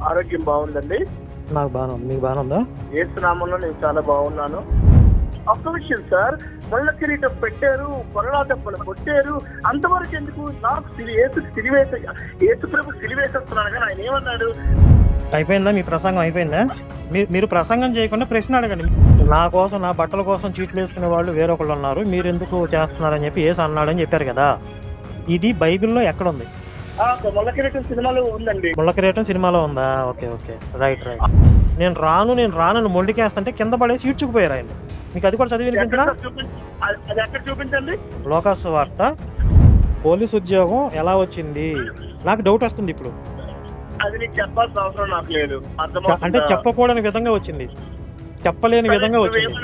ఆరోగ్యం బాగుందండి. నాకు బాగానే ఉంది. మీకు బాగానే ఉందా? ఏసునామంలో నేను చాలా బాగున్నాను. ఒక్క విషయం సార్, ముళ్ళ కిరీటం పెట్టారు, కొరడా దెబ్బలు కొట్టారు, అంతవరకు ఎందుకు? నాకు యేసు ప్రభు సిలివేసేస్తున్నాను కానీ ఆయన ఏమన్నాడు? అయిపోయిందా మీ ప్రసంగం? అయిపోయిందా? మీరు ప్రసంగం చేయకుండా ప్రశ్న అడగండి. నా కోసం, నా బట్టల కోసం చీట్లు వేసుకునే వాళ్ళు వేరొకళ్ళు ఉన్నారు, మీరు ఎందుకు చేస్తున్నారని చెప్పి యేసు అన్నాడని చెప్పారు కదా. ఇది బైబిల్లో ఎక్కడుంది? ముళ్ళ కిరీటం సినిమాలో ఉందండి. ముళ్ళ కిరీటం సినిమాలో ఉందా? Okay okay, right. నేను రాను మొండికేస్తుంటే కింద పడేసి ఈడ్చుకుపోయారు ఆయన. మీకు అది కూడా చదివి వినిపించరా? అది ఎక్కడ చూపించండి. లోకాసు వార్త. పోలీస్ ఉద్యోగం ఎలా వచ్చింది? నాకు డౌట్ వస్తుంది ఇప్పుడు. అది నీకు చెప్పాల్సిన అవసరం నాకు లేదు. అంటే చెప్పకూడని విధంగా వచ్చింది, చెప్పలేని విధంగా వచ్చింది.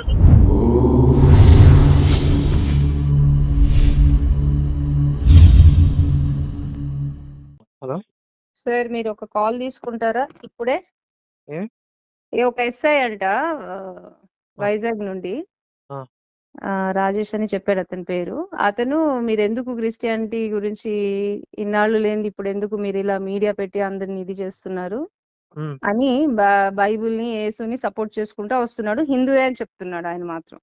హలో సార్, మీరు ఒక కాల్ తీసుకుంటారా ఇప్పుడే? ఒక ఎస్ఐ అంట, వైజాగ్ నుండి రాజేష్ అని చెప్పాడు అతని పేరు. అతను మీరు ఎందుకు క్రిస్టియానిటీ గురించి ఇన్నాళ్ళు లేని ఇప్పుడు ఎందుకు మీరు ఇలా మీడియా పెట్టి అందరిని ఇది చేస్తున్నారు అని బైబిల్ని యేసుని సపోర్ట్ చేసుకుంటా వస్తున్నాడు. హిందువే అని చెప్తున్నాడు ఆయన మాత్రం.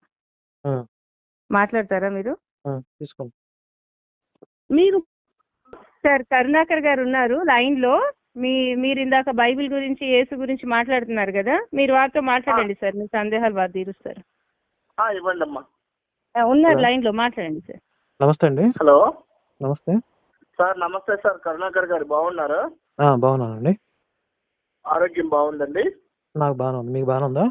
మాట్లాడతారా మీరు? తీసుకోండి. మీరు సార్, కరుణాకర్ గారు ఉన్నారు లైన్ లో. మీరు ఇందాక బైబిల్ గురించి యేసు గురించి మాట్లాడుతున్నారు కదా, మీరు వారితో మాట్లాడండి సార్. మీ సందేహాలు వారు తీరుస్తారు. ఇవ్వండి అమ్మా. ఉన్నారు లైన్ లో, మాట్లాడండి సార్. నమస్తే అండి. హలో, నమస్తే సార్. నమస్తే సార్. కరుణాకర్ గారు బాగున్నారా? బాగున్నానండి. ఆరోగ్యం బాగుందండి. నాకు బాగానే ఉంది. మీకు బాగానే ఉందా?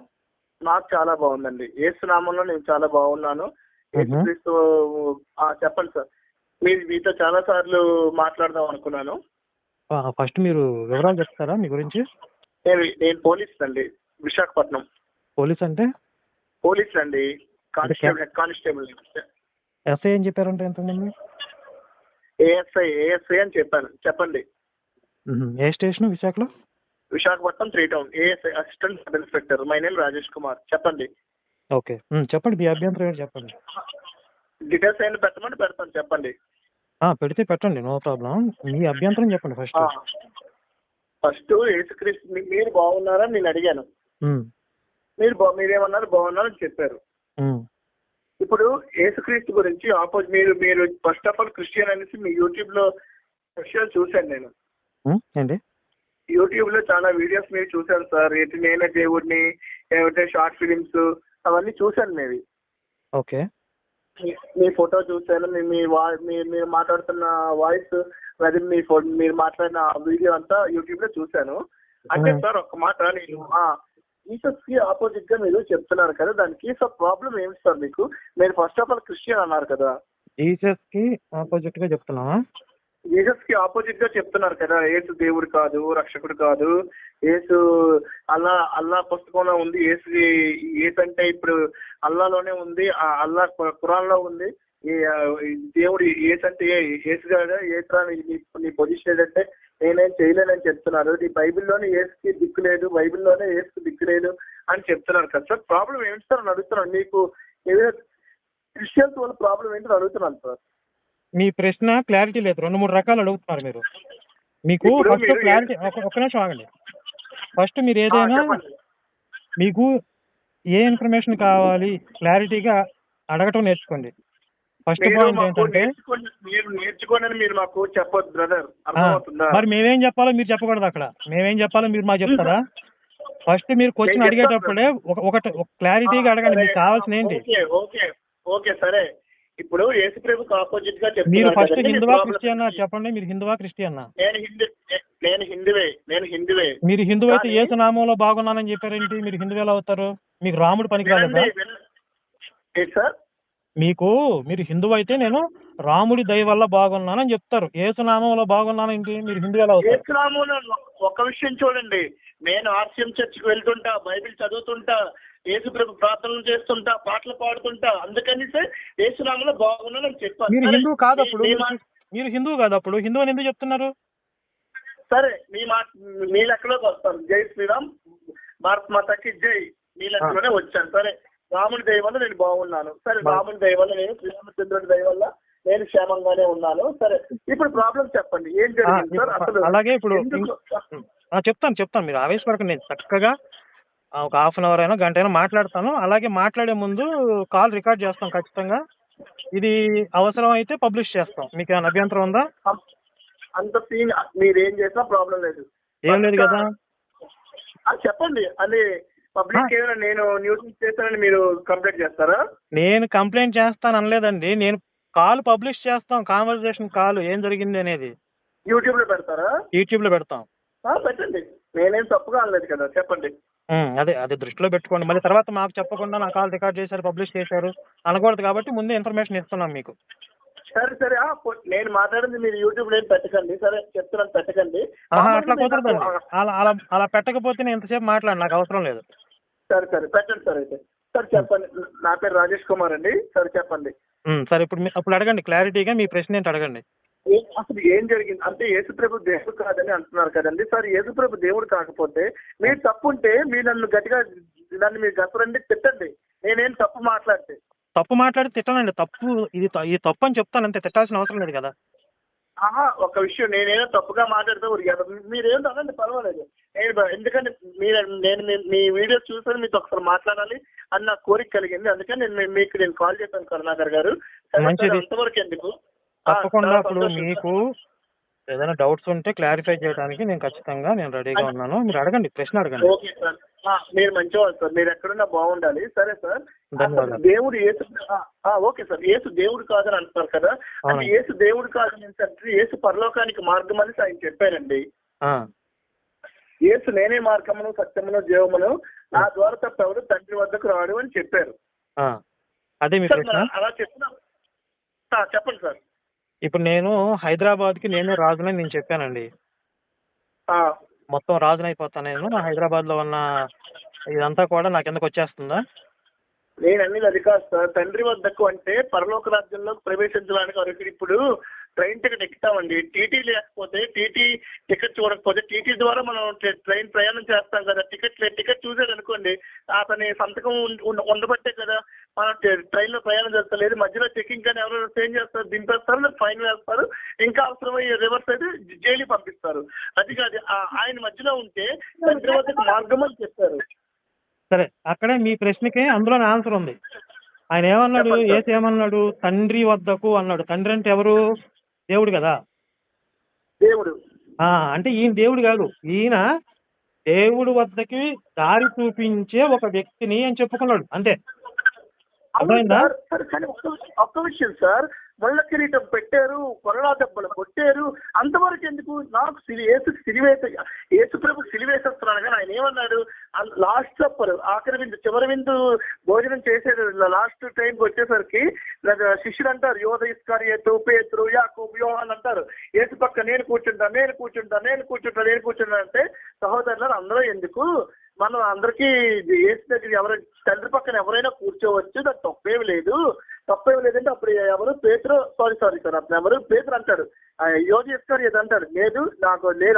నాకు చాలా బాగుందండి. ఏసునామంలో నేను చాలా బాగున్నాను. యేసుక్రీస్తు. చెప్పండి సార్. మీతో చాలా సార్లు మాట్లాడదాం అనుకున్నాను. ఫస్ట్ మీరు వివరాలు చెప్తారా మీ గురించి? నేను పోలీస్ అండి, విశాఖపట్నం. పోలీస్ అంటే? పోలీస్ అండి, కానిస్టేబుల్, హెడ్ కానిస్టేబుల్. ఎస్ఐ అని చెప్పారంటే ఎంతమంది? ఏఎస్ఐ అని చెప్పాను. చెప్పండి. ఏ స్టేషన్ విశాఖలో? Visakhapatnam 3 town. ASI, assistant sub inspector. My name Rajesh Kumar. చెప్పండి. ఓకే, చెప్పండి. మీ అభ్యంతరం ఏంటి చెప్పండి. డీటెయిల్స్ అయినా పెట్టమని పెడతాను. చెప్పండి. పెడితే పెట్టండి, నో ప్రాబ్లం. మీ అభ్యంతరం చెప్పండి ఫస్ట్. యేసుక్రీస్తు మీరు బాగున్నారా నేను అడిగాను. మీరేమన్నారు? బాగున్నారని చెప్పారు. ఇప్పుడు యేసుక్రీస్తు గురించి మీరు ఫస్ట్ ఆఫ్ ఆల్ క్రిస్టియన్ అనేసి మీ యూట్యూబ్ లో విషయాలు చూశాను నేను. ఏంటి? యూట్యూబ్ లో చాలా వీడియోస్ మీరు చూశాను సార్. నేనే దేవుడిని, ఏమంటే షార్ట్ ఫిలిమ్స్ అవన్నీ చూశాను మీవి. ఓకే. మీ ఫోటో చూశాను. మీరు మాట్లాడుతున్న వాయిస్, అది మీరు మాట్లాడిన వీడియో అంతా యూట్యూబ్ లో చూశాను. అంటే సార్ ఒక్క మాట, నేను జీసస్ కి ఆపోజిట్ గా మీరు చెప్తున్నారు కదా, దానికి సార్ ప్రాబ్లం ఏంటి సార్ మీకు? మీరు ఫస్ట్ ఆఫ్ ఆల్ క్రిస్టియన్ అన్నారు కదా. జీసస్ కి ఆపోజిట్ గా చెప్తున్నావా? జీసస్ కి ఆపోజిట్ గా చెప్తున్నారు కదా. యేసు దేవుడు కాదు, రక్షకుడు కాదు. యేసు అల్లా పుస్తకంలో ఉంది. యేసు అంటే ఇప్పుడు అల్లాలోనే ఉంది. అల్లా ఖురాన్ లో ఉంది. దేవుడు యేసు అంటే యేసు కాదా? యేసురా నీ పొజిషన్ ఏదంటే నేనేం చేయలేనని చెప్తున్నారు. ఈ బైబిల్లోనే యేసుకి దిక్కు లేదు, బైబిల్లోనే యేసుకి దిక్కు లేదు అని చెప్తున్నారు కదా సార్. ప్రాబ్లం ఏంటి సార్ అని అడుగుతున్నాను. మీకు ఏదైనా క్రిస్టియన్స్ వల్ల ప్రాబ్లం ఏంటని అడుగుతున్నాను సార్. మీ ప్రశ్న క్లారిటీ లేదు. 2-3 రకాలు అడుగుతున్నారు మీరు. మీకు ఫస్ట్ క్లారిటీ, ఒక్క నిమిషం ఆగండి. ఫస్ట్ మీరు ఏదైనా, మీకు ఏ ఇన్ఫర్మేషన్ కావాలి క్లారిటీగా అడగటం నేర్చుకోండి. ఫస్ట్ పాయింట్ ఏంటంటే, మీరు నేర్చుకోండి, మీరు మాకు చెప్పొద్దు బ్రదర్. అర్థమవుతుందా? మరి మేమేం చెప్పాలో మీరు చెప్పకూడదు. అక్కడ మేమేం చెప్పాలో మీరు మాకు చెప్తారా? ఫస్ట్ మీరు క్వశ్చన్ అడిగేటప్పుడే ఒక క్లారిటీగా అడగండి. మీకు కావాల్సిన ఏంటి? ఓకే సరే. ఇప్పుడు యేసుప్రభుకి ఆపోజిట్ గా మీరు ఫస్ట్ హిందువా క్రిస్టియనా చెప్పండి. మీరు హిందువా క్రిస్టియనా? నేను హిందువే. మీరు హిందూ అయితే యేసు నామంలో బాగున్నానని చెప్పారేంటి? మీరు హిందువు ఎలా అవుతారు? మీకు రాముడు పనికి రాలేదా? మీరు హిందువు అయితే నేను రాముడి దయ వల్ల బాగున్నానని చెప్తారు. యేసు నామంలో బాగున్నానేంటి? మీరు హిందువు ఎలా అవుతారు? యేసు నామంలో ఒక విషయం చూడండి. నేను ఆర్సిఎం చర్చికి వెళ్తుంటా, బైబిల్ చదువుతుంటా, యేసు ప్రభు ప్రార్థనలు చేస్తుంటా, పాటలు పాడుతుంటా. అందుకని యేసునామంలో బాగున్నానని చెప్పాను. మీరు హిందువు కాదప్పుడు, హిందువు అని ఎందుకు చెప్తున్నారు? సరే, మీ లెక్కలోకి వస్తాను. జై శ్రీరామ్, భారత్ మాతాకి జై. మీ లెక్కలోనే వచ్చాను. సరే, రాముడి దయ వల్ల నేను బాగున్నాను. సరే, రాముడి దయ వల్ల, నేను శ్రీరామచంద్రుడి దయ వల్ల నేను క్షేమంగానే ఉన్నాను. సరే, ఇప్పుడు ప్రాబ్లం చెప్పండి. ఏం జరిగింది సార్ అసలు? అలాగే ఇప్పుడు చెప్తాను. మీరు ఆవేశపడకండి. నేను చక్కగా ఒక హాఫ్ అన్ అవర్ అయినా గంట అయినా మాట్లాడతాను. అలాగే మాట్లాడే ముందు కాల్ రికార్డ్ చేస్తాం ఖచ్చితంగా. ఇది అవసరం అయితే పబ్లిష్ చేస్తాం. మీకు ఏమైనా అభ్యంతరం ఉందా? అంత సీన్ మీరేం చేసినా ప్రాబ్లం లేదు. ఏం లేదు కదా. చెప్పండి. అది పబ్లిక్ ఏమైనా నేను న్యూస్ చేస్తానని మీరు కంప్లైంట్ చేస్తారా? నేను కంప్లైంట్ చేస్తాను అనలేదండి. నేను కాల్ పబ్లిష్ చేస్తాం. కాన్వర్సేషన్ కాల్ ఏం జరిగింది అనేది యూట్యూబ్ లో పెడతారా? యూట్యూబ్ లో పెడతాం. పెట్టండి. నేనేం తప్పుగా అనలేదు కదా, చెప్పండి. అదే దృష్టిలో పెట్టుకోండి. మళ్ళీ తర్వాత మాకు చెప్పకుండా నా కాల్ రికార్డ్ చేశారు, పబ్లిష్ చేశారు అనకూడదు కాబట్టి ముందే ఇన్ఫర్మేషన్ ఇస్తున్నాం మీకు. సరే నేను మాట్లాడింది మీరు యూట్యూబ్ లో పెట్టకండి. సరే చెప్తున్నాను, పెట్టకండి. అట్లా కుదరదండి. అలా పెట్టకపోతే నేను ఎంతసేపు మాట్లాడి నాకు అవసరం లేదు. సరే పెట్టండి సార్. అయితే సార్ చెప్పండి. నా పేరు రాజేష్ కుమార్ అండి. సరే చెప్పండి. సరే ఇప్పుడు అడగండి, క్లారిటీగా మీ ప్రశ్న ఏంటి అడగండి. అసలు ఏం జరిగింది అంటే యేసుప్రభు దేవుడు కాదని అంటున్నారు కదండి. సార్ యేసుప్రభు దేవుడు కాకపోతే మీరు తప్పు ఉంటే మీరు నన్ను గట్టిగా మీరు గసరండి, తిట్టండి. నేనేం తప్పు మాట్లాడితే తప్పు మాట్లాడి తిట్టనండి. ఇది తప్పు అని చెప్తాను అంతే, తిట్టాల్సిన అవసరం లేదు కదా. ఒక విషయం, నేనేదో తప్పుగా మాట్లాడితే మీరేం అనండి, పర్వాలేదు. ఎందుకంటే నేను మీ వీడియో చూసాను, మీతో ఒకసారి మాట్లాడాలి అని నాకు కోరిక కలిగింది. అందుకని నేను కాల్ చేశాను కరుణాకర్ గారు. అంతవరకు ఎందుకు. తప్పకుండా ఇప్పుడు మీకు ఏదైనా డౌట్స్ ఉంటే క్లారిఫై చేయడానికి నేను ఖచ్చితంగా రెడీగా ఉన్నాను. మీరు అడగండి, ప్రశ్న అడగండి. ఓకే సార్, మీరు మంచివాళ్ళు సార్. మీరు ఎక్కడున్నా బాగుండాలి. సరే సార్. దేవుడు యేసు ఓకే సార్, యేసు దేవుడు కాదని అంటున్నారు కదా. అంటే యేసు దేవుడు కాదని అంటే యేసు పరలోకానికి మార్గం అని ఆయన చెప్పారండి. యేసు నేనే మార్గమును సత్యమును జీవమును, నా ద్వారా తప్ప ఎవరు తండ్రి వద్దకు రాడు అని చెప్పారు. అదే మీ ప్రశ్న. అలా చెప్తున్నా. చెప్పండి సార్. ఇప్పుడు నేను హైదరాబాద్ కి నేనే రాజునని నేను చెప్పానండి. మొత్తం రాజునైపోతాను నేను. నా హైదరాబాద్ లో ఉన్న ఇదంతా కూడా నా కిందకు వచ్చేస్తుందా? నేను అన్ని అది కాదు సార్. తండ్రి వద్దకు అంటే పరలోక రాజ్యంలోకి ప్రవేశించడానికి అర్హుడు. ఇప్పుడు ట్రైన్ టికెట్ ఎక్కుతామండి, టీటీ లేకపోతే టీటీ టికెట్ చూడకపోతే టీటీ ద్వారా మనం ట్రైన్ ప్రయాణం చేస్తాం కదా. టికెట్ చూసాడు అనుకోండి, అతని సంతకం ఉండబట్టే కదా మనం ట్రైన్ లో ప్రయాణం చేస్తలేదు. మధ్యలో చెకింగ్ కానీ ఎవరు చేంజ్ చేస్తారు, దింపేస్తారు, ఫైన్ వేస్తారు, ఇంకా అవసరమయ్యే రివర్స్ అయితే జైలు పంపిస్తారు. అది కాదు, ఆయన మధ్యలో ఉంటే తండ్రి వద్దకు మార్గం అని చెప్పారు. సరే, అక్కడే మీ ప్రశ్నకి అందులోనే ఆన్సర్ ఉంది. ఆయన ఏమన్నాడు? యేసు ఏమన్నాడు? తండ్రి వద్దకు అన్నాడు. తండ్రి అంటే ఎవరు? దేవుడు కదా. దేవుడు అంటే ఈయన దేవుడు కాదు, ఈయన దేవుడు వద్దకి దారి చూపించే ఒక వ్యక్తిని అని చెప్పుకున్నాడు అంతే. అర్థమైందా? కానీ ఒక్క విషయం సార్, ముళ్ళ కిరీటం పెట్టారు, కొరడా దెబ్బలు కొట్టారు, అంతవరకు ఎందుకు? నాకు యేసు ప్రభు సిలివేసేస్తున్నాను కానీ ఆయన ఏమన్నాడు? లాస్ట్ సప్పర్, ఆఖరి విందు, చివరి విందు భోజనం చేసేది లాస్ట్ టైంకి వచ్చేసరికి శిష్యులు అంటారు, యోధ ఇస్కరియోతు, పేతురు, యాకోబు, యోహాన్ అంటారు. యేసు పక్క నేను కూర్చుంటా అంటే సహోదరులు అందరూ ఎందుకు? మనం అందరికీ యేసు దగ్గర ఎవరు తండ్రి పక్కన ఎవరైనా కూర్చోవచ్చు, దానికి తప్పేమి లేదంటే అప్పుడు ఎవరు పేతురు సారీ సార్ అప్పుడు ఎవరు పేతురు అంటాడు, యోధ ఇస్కరియోతు అంటాడు, లేదు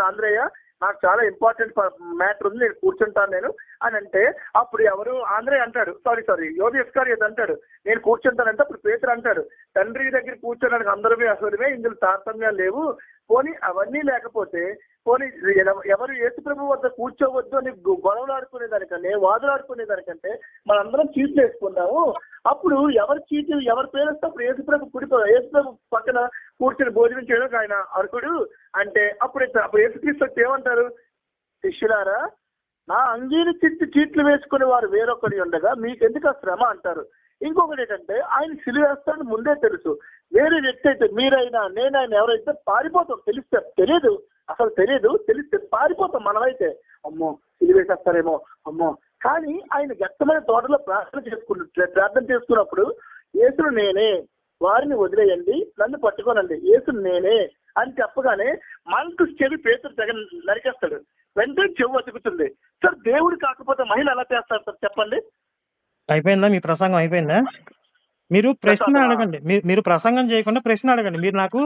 ఆంధ్రయ్య, నాకు చాలా ఇంపార్టెంట్ మ్యాటర్ ఉంది, నేను కూర్చుంటాను నేను అని అంటే అప్పుడు ఎవరు ఆంధ్రయ్య అంటాడు, సారీ యోధ ఇస్కరియోతు అంటాడు, నేను కూర్చుంటానంటే అప్పుడు పేతురు అంటాడు, తండ్రి దగ్గర కూర్చోడానికి అందరమే అసలుమే, ఇందులో తారతమ్యాలు లేవు. పోనీ అవన్నీ లేకపోతే పోనీ ఎవరు యేసు ప్రభు వద్ద కూర్చోవద్దు అని గొడవలాడుకునేదానికంటే, వాదులాడుకునేదానికంటే మనందరం చీట్లు వేసుకున్నాము. అప్పుడు ఎవరి పేరు వస్తే అప్పుడు యేసు ప్రభు పక్కన కూర్చొని భోజనం చేయడానికి ఆయన అర్హుడు అంటే అప్పుడు యేసుక్రీస్తు వచ్చి ఏమంటారు? శిష్యులారా, నా అంగీని చీట్లు వేసుకునే వారు వేరొకరి ఉండగా మీకెందుకు ఆ శ్రమ అంటారు. ఇంకొకటి ఏంటంటే ఆయన సిలివేస్తాడని ముందే తెలుసు. వేరే వ్యక్తి అయితే మీరైనా నేనైనా ఎవరైతే పారిపోతాం, తెలిస్తే పారిపోతాం. మనమైతే అమ్మో సిలివేసేస్తారేమో అమ్మో. కానీ ఆయన వ్యక్తమైన తోటలో ప్రార్థన చేసుకున్నప్పుడు యేసును నేనే, వారిని వదిలేయండి, నన్ను పట్టుకోనండి, యేసును నేనే అని చెప్పగానే మనకు చెవి పేతురు తెగ నరికేస్తాడు. వెంటనే చెవు అతుకుతుంది. సార్ దేవుడు కాకపోతే మహిళ ఎలా చేస్తారు సార్ చెప్పండి? అయిపోయిందా మీ ప్రసంగం? అయిపోయిందా? మీరు ప్రశ్న అడగండి. మీరు ప్రసంగం చేయకుండా ప్రశ్న అడగండి. మీరు నాకు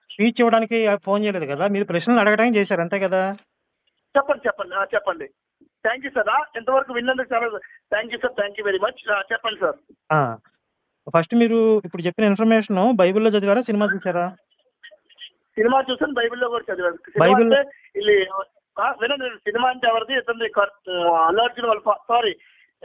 స్పీచ్ ఇవ్వడానికి ఫోన్ చేయలేదు కదా, మీరు ప్రశ్నలు అడగడానికి చేశారు అంతే కదా. చెప్పండి. Thank you sir. ఎంతవరకు విన్నందుకు చాలా thank you sir. Thank you very much. చెప్పండి సార్. ఫస్ట్ మీరు ఇప్పుడు చెప్పిన ఇన్ఫర్మేషన్ బైబిల్లో చదివారా, సినిమా చూసారా? సినిమా చూసాను, బైబిల్లో కూడా చదివాను. వినండి, సినిమా అంటే ఎవరిది? ఇతని అల్లు అర్జున్ వాళ్ళ సారీ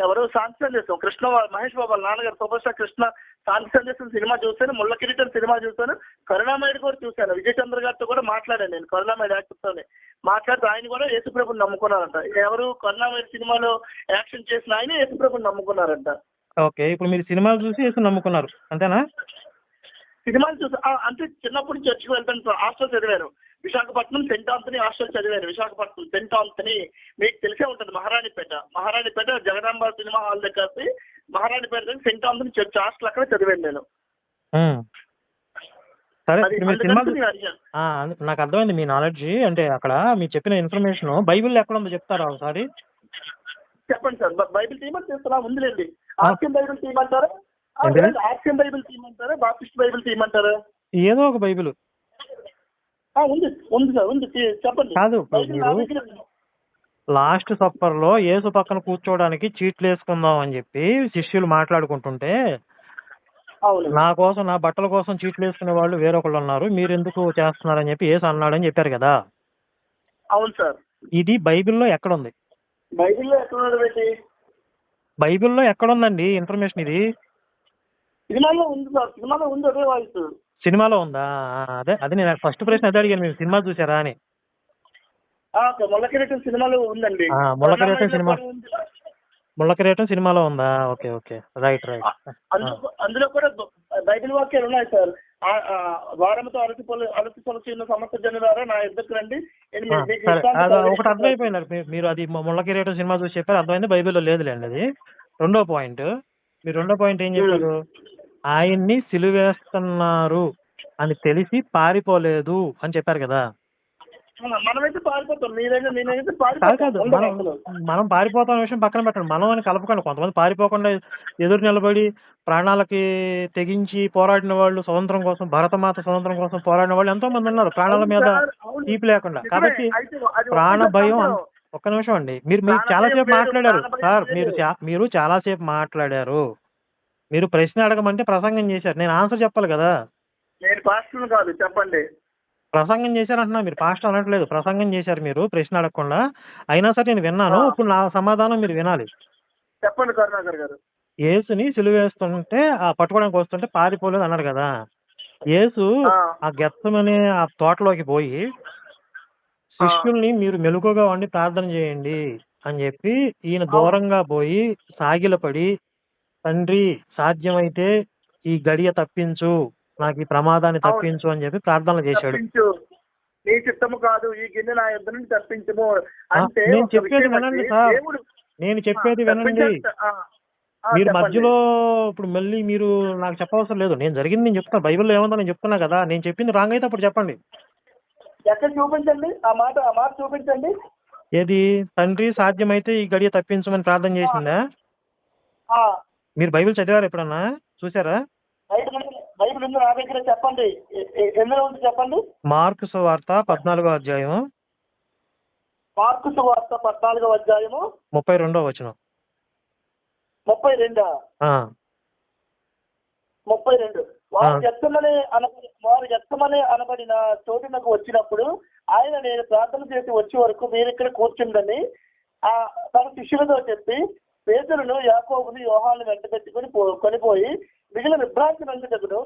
ఎవరు శాంతి సందేశం కృష్ణ మహేష్ బాబు వాళ్ళ నాన్నగారు సూపర్ స్టార్ కృష్ణ శాంతి సందేశం సినిమా చూశాను, ముళ్ళ కిరీటం సినిమా చూశాను, కరుణామయుడు కూడా చూశాను. విజయ్ చంద్ర గారితో కూడా మాట్లాడాను నేను, కరుణామయుడు యాక్టర్తోనే మాట్లాడుతూ ఆయన కూడా యేసుప్రభుని నమ్ముకున్నారంట. ఎవరు? కరుణామయుడు సినిమాలో యాక్షన్ చేసిన ఆయన యేసుప్రభుని నమ్ముకున్నారంట. ఓకే, ఇప్పుడు మీరు సినిమాలు చూసి యేసు నమ్ముకున్నారు అంతేనా? సినిమాలు చూసి అంటే చిన్నప్పటి నుంచి చర్చికి వెళ్తాను, హాస్టల్ చదివాను. విశాఖపట్నం సెంట్ ఆంథనీ హాస్టల్ చదివాను. విశాఖపట్నం సెంట్ ఆంథనీ మీకు తెలిసే ఉంటుంది, మహారాణిపేట జగదాంబ సినిమా హాల్ దగ్గర Maharanipeta Saint Anthony church hostel అక్కడ చదివాను నేను. సరే, అది మీరు సినిమా అందుకని నేను అడిగాను. నాకు అర్థమైంది మీ నాలెడ్జ్. అంటే అక్కడ మీరు చెప్పిన ఇన్ఫర్మేషన్ బైబిల్లో ఎక్కడ ఉందో చెప్తారా ఒకసారి? చెప్పండి సార్. బైబిల్ తీయమని చేస్తున్నా ఉందిలేండి. ఆ. ఆర్సిఎం బైబిల్ తీయమంటారా? ఏంటి? ఆర్సిఎం బైబిల్ తీయమంటారా? బాప్టిస్ట్ బైబిల్ తీయమంటారా? ఏదో ఒక బైబిల్. ఉంది సార్, ఉంది. చెప్పండి. కాదు, బైబిల్ నా మీరు దగ్గర ఉంది. లాస్ట్ సప్పర్ లో యేసు పక్కన కూర్చోవడానికి చీట్లు వేసుకుందాం అని చెప్పి శిష్యులు మాట్లాడుకుంటుంటే, అవును. నా కోసం, నా బట్టల కోసం చీట్లు వేసుకునే వాళ్ళు వేరొకళ్ళు ఉన్నారు, మీరు ఎందుకు చేస్తున్నారని చెప్పి యేసు అన్నాడని చెప్పారు కదా. అవును సార్. ఇది బైబిల్లో ఎక్కడుంది? బైబిల్లో ఎక్కడ ఉన్నది పెట్టి? బైబిల్లో ఎక్కడుందండి ఇన్ఫర్మేషన్ ఇది? సినిమాలో ఉంది సార్, సినిమాలో ఉంది అదే వాయిస్. సినిమాలో ఉందా? అదే నేను ఫస్ట్ ప్రశ్న అదే అడిగాను, మీరు సినిమా చూసారా అని. ముళ్ళకిరీటం సినిమాలో ఉందండి. ముళ్ళకిరీటం సినిమా, కూడా ఉంది. ముళ్ళకిరీటం సినిమాలో ఉందా? Okay okay, right. అందులో కూడా బైబిల్ వాక్యాలు ఉన్నాయి సార్. వారముతో అలసి పొలసిన సమస్త జనులారా నా ఎద్దకు రండి. సరే, అది ఒకటి అర్థమైపోయింది. మీరు అది ముళ్ళకిరీటం సినిమా చూసి చెప్పారు, అర్థమైంది. బైబిల్లో లేదులేండి అది. రెండో పాయింట్ ఏం చెప్పారు? ఆయన్ని సిలువేస్తున్నారు అని తెలిసి పారిపోలేదు అని చెప్పారు కదా. మనమైతే పారిపోతాం, నేనైతే కాదు, మనం పారిపోతాం విషయం పక్కన పెట్టండి, మనం అని కలపకండి. కొంతమంది పారిపోకుండా ఎదురు నిలబడి ప్రాణాలకి తెగించి పోరాడిన వాళ్ళు, స్వతంత్రం కోసం, భరతమాత స్వతంత్రం కోసం పోరాడిన వాళ్ళు ఎంతో మంది ఉన్నారు, ప్రాణాల మీద తీపి లేకుండా. కాబట్టి ప్రాణ భయం. ఒక్క నిమిషం అండి, మీరు చాలాసేపు మాట్లాడారు సార్, మీరు చాలాసేపు మాట్లాడారు. మీరు ప్రశ్న అడగమంటే ప్రసంగం చేశారు, నేను ఆన్సర్ చెప్పాలి కదా. నేను పాస్టర్ కాదు, చెప్పండి. ప్రసంగం చేశారంటున్నా, మీరు పాస్టర్ అనట్లేదు, ప్రసంగం చేశారు మీరు ప్రశ్న అడగకుండా. అయినా సరే నేను విన్నాను, ఇప్పుడు నా సమాధానం మీరు వినాలి. చెప్పండి కరుణాకర్ గారు. యేసుని సిలువేస్తుంటే పట్టుకోవడానికి వస్తుంటే పారిపోలేదు అన్నాడు కదా. యేసు ఆ గెత్సెమనే ఆ తోటలోకి పోయి శిష్యుల్ని మీరు మెలకుగా ఉండి ప్రార్థన చేయండి అని చెప్పి ఈయన దూరంగా పోయి సాగిలపడి, తండ్రి సాధ్యమైతే ఈ గడియ తప్పించు, నాకు ఈ ప్రమాదాన్ని తప్పించు అని చెప్పి ప్రార్థనలు చేశాడు. నీ చిత్తము కాదు, ఈ గిన్నె నా యొద్ద నుండి తప్పించము అంటే. నేను చెప్పేది వినండి సార్, నేను చెప్పేది వినండి. మీరు మధ్యలో ఇప్పుడు మళ్ళీ మీరు నాకు చెప్పవసరం లేదు, నేను జరిగింది నేను చెప్తున్నా, బైబిల్లో ఏముందో నేను చెప్తున్నా కదా. నేను చెప్పింది రాంగ్ అయితే అప్పుడు చెప్పండి. ఎక్కడ చూపించండి ఆ మాట చూపించండి. ఏది? తండ్రి సాధ్యమైతే ఈ గడియ తప్పించమని ప్రార్థన చేసిందా? మీరు బైబిల్ చదివారు ఎప్పుడన్నా? చూసారా? బైబిల్ ఉంది నా దగ్గర, చెప్పండి. ఎందులో ఉంది చెప్పండి. మార్కు సువార్త 14వ అధ్యాయం. మార్కు సువార్త 14వ అధ్యాయము 32వ వచనం. 32 వారు గెత్సెమనే అనబడిన చోటునకు వచ్చినప్పుడు ఆయన, నేను ప్రార్థన చేసి వచ్చే వరకు మీరు ఇక్కడ కూర్చుందని తన శిష్యులతో చెప్పి పేతురును, యాకోబును, యోహాను వెంట పెట్టుకుని కొనిపోయి మిగిలిన విభ్రాంతి నందుటకును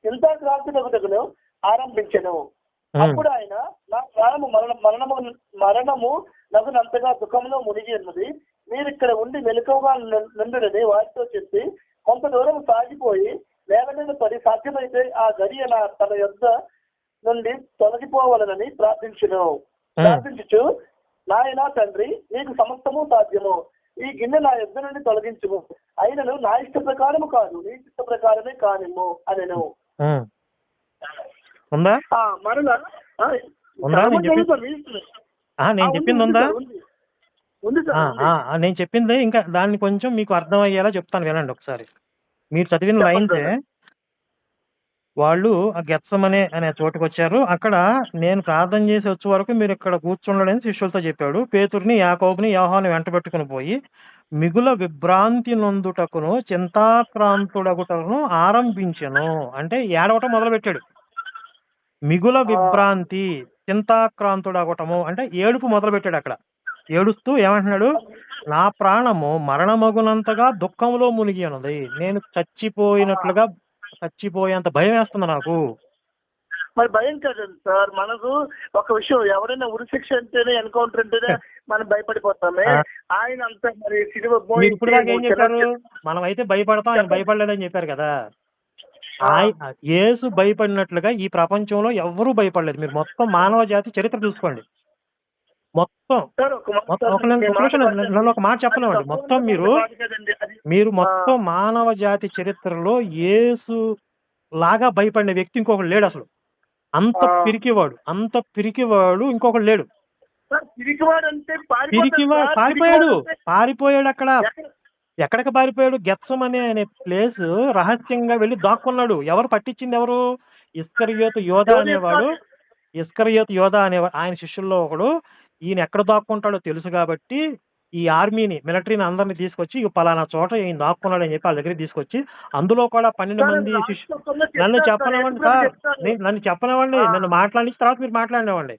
చింతాక్రాంతుటకును ఆరంభించెను. అప్పుడు ఆయన, నా ప్రాణము మరణము నగునంతగా దుఃఖంలో మునిగి ఉన్నది, మీరు ఇక్కడ ఉండి మెలకువగా నుండునని వారితో చెప్పి కొంత దూరం సాగిపోయి నేల మీద పడి సాధ్యమైతే ఆ గడియ తన యొద్ద నుండి తొలగిపోవాలని ప్రార్థించుచు, నాయన తండ్రి, నీకు సమస్తము సాధ్యము, ఈ గిన్నె నా యొద్ద నుండి తొలగించుము, అయినను నా ఇష్ట ప్రకారము కాదు, నీ ఇష్ట ప్రకారమే కానిమ్ము అనెను. మరలా నేను చెప్పింది ఇంకా దాన్ని కొంచెం మీకు అర్థం అయ్యేలా చెప్తాను, వినండి ఒకసారి. మీరు చదివిన లైన్సే. వాళ్ళు ఆ గెత్సెమనే అనే చోటుకు వచ్చారు. అక్కడ నేను ప్రార్థన చేసి వచ్చే వరకు మీరు ఇక్కడ కూర్చుండడని శిష్యులతో చెప్పాడు. పేతురుని, యాకోబుని, యోహాను వెంట పెట్టుకుని పోయి మిగుల విభ్రాంతి నొందుటకును చింతాక్రాంతుడగుటకును ఆరంభించెను. అంటే ఏడవటం మొదలు పెట్టాడు. మిగుల విభ్రాంతి, చింతాక్రాంతుడు అవటము అంటే ఏడుపు మొదలు పెట్టాడు అక్కడ. ఏడుస్తూ ఏమంటున్నాడు, నా ప్రాణము మరణమగునంతగా దుఃఖంలో మునిగి ఉన్నది, నేను చచ్చిపోయేంత భయం వేస్తుంది నాకు. మరి భయం కదండి సార్, మనకు ఒక విషయం, ఎవరైనా ఉరిశిక్ష అంటేనే, ఎన్కౌంటర్ అంటేనే మనం భయపడిపోతామే. ఆయన అంతా మరి మీరు ఇప్పుడు దాకా ఏం చెప్పారు, మనం అయితే భయపడతాం, ఆయన భయపడలేదని చెప్పారు కదా. యేసు భయపడినట్లుగా ఈ ప్రపంచంలో ఎవ్వరూ భయపడలేదు. మీరు మొత్తం మానవ జాతి చరిత్ర చూసుకోండి. మొత్తం నన్ను ఒక మాట చెప్పనివ్వండి. మొత్తం మీరు మొత్తం మానవ జాతి చరిత్రలో యేసు లాగా భయపడిన వ్యక్తి ఇంకొకడు లేడు అసలు. అంత పిరికివాడు ఇంకొకడు లేడు. పారిపోయాడు అక్కడ. ఎక్కడికి పారిపోయాడు? గెత్సమనే అనే ప్లేస్ రహస్యంగా వెళ్ళి దాక్కున్నాడు. ఎవరు పట్టించింది? ఎవరు? ఇస్కరియోతు యోధా అనేవాడు ఆయన శిష్యుల్లో ఒకడు. ఈయన ఎక్కడ దాక్కుంటాడో తెలుసు కాబట్టి ఈ ఆర్మీని, మిలిటరీని అందరినీ తీసుకొచ్చి పలానా చోట ఈయన దాక్కున్నాడు అని చెప్పి వాళ్ళ దగ్గరికి తీసుకొచ్చి, అందులో కూడా 12 మంది శిష్యులు. నన్ను చెప్పనివ్వండి సార్, నన్ను మాట్లాడించిన తర్వాత మీరు మాట్లాడినవ్వండి.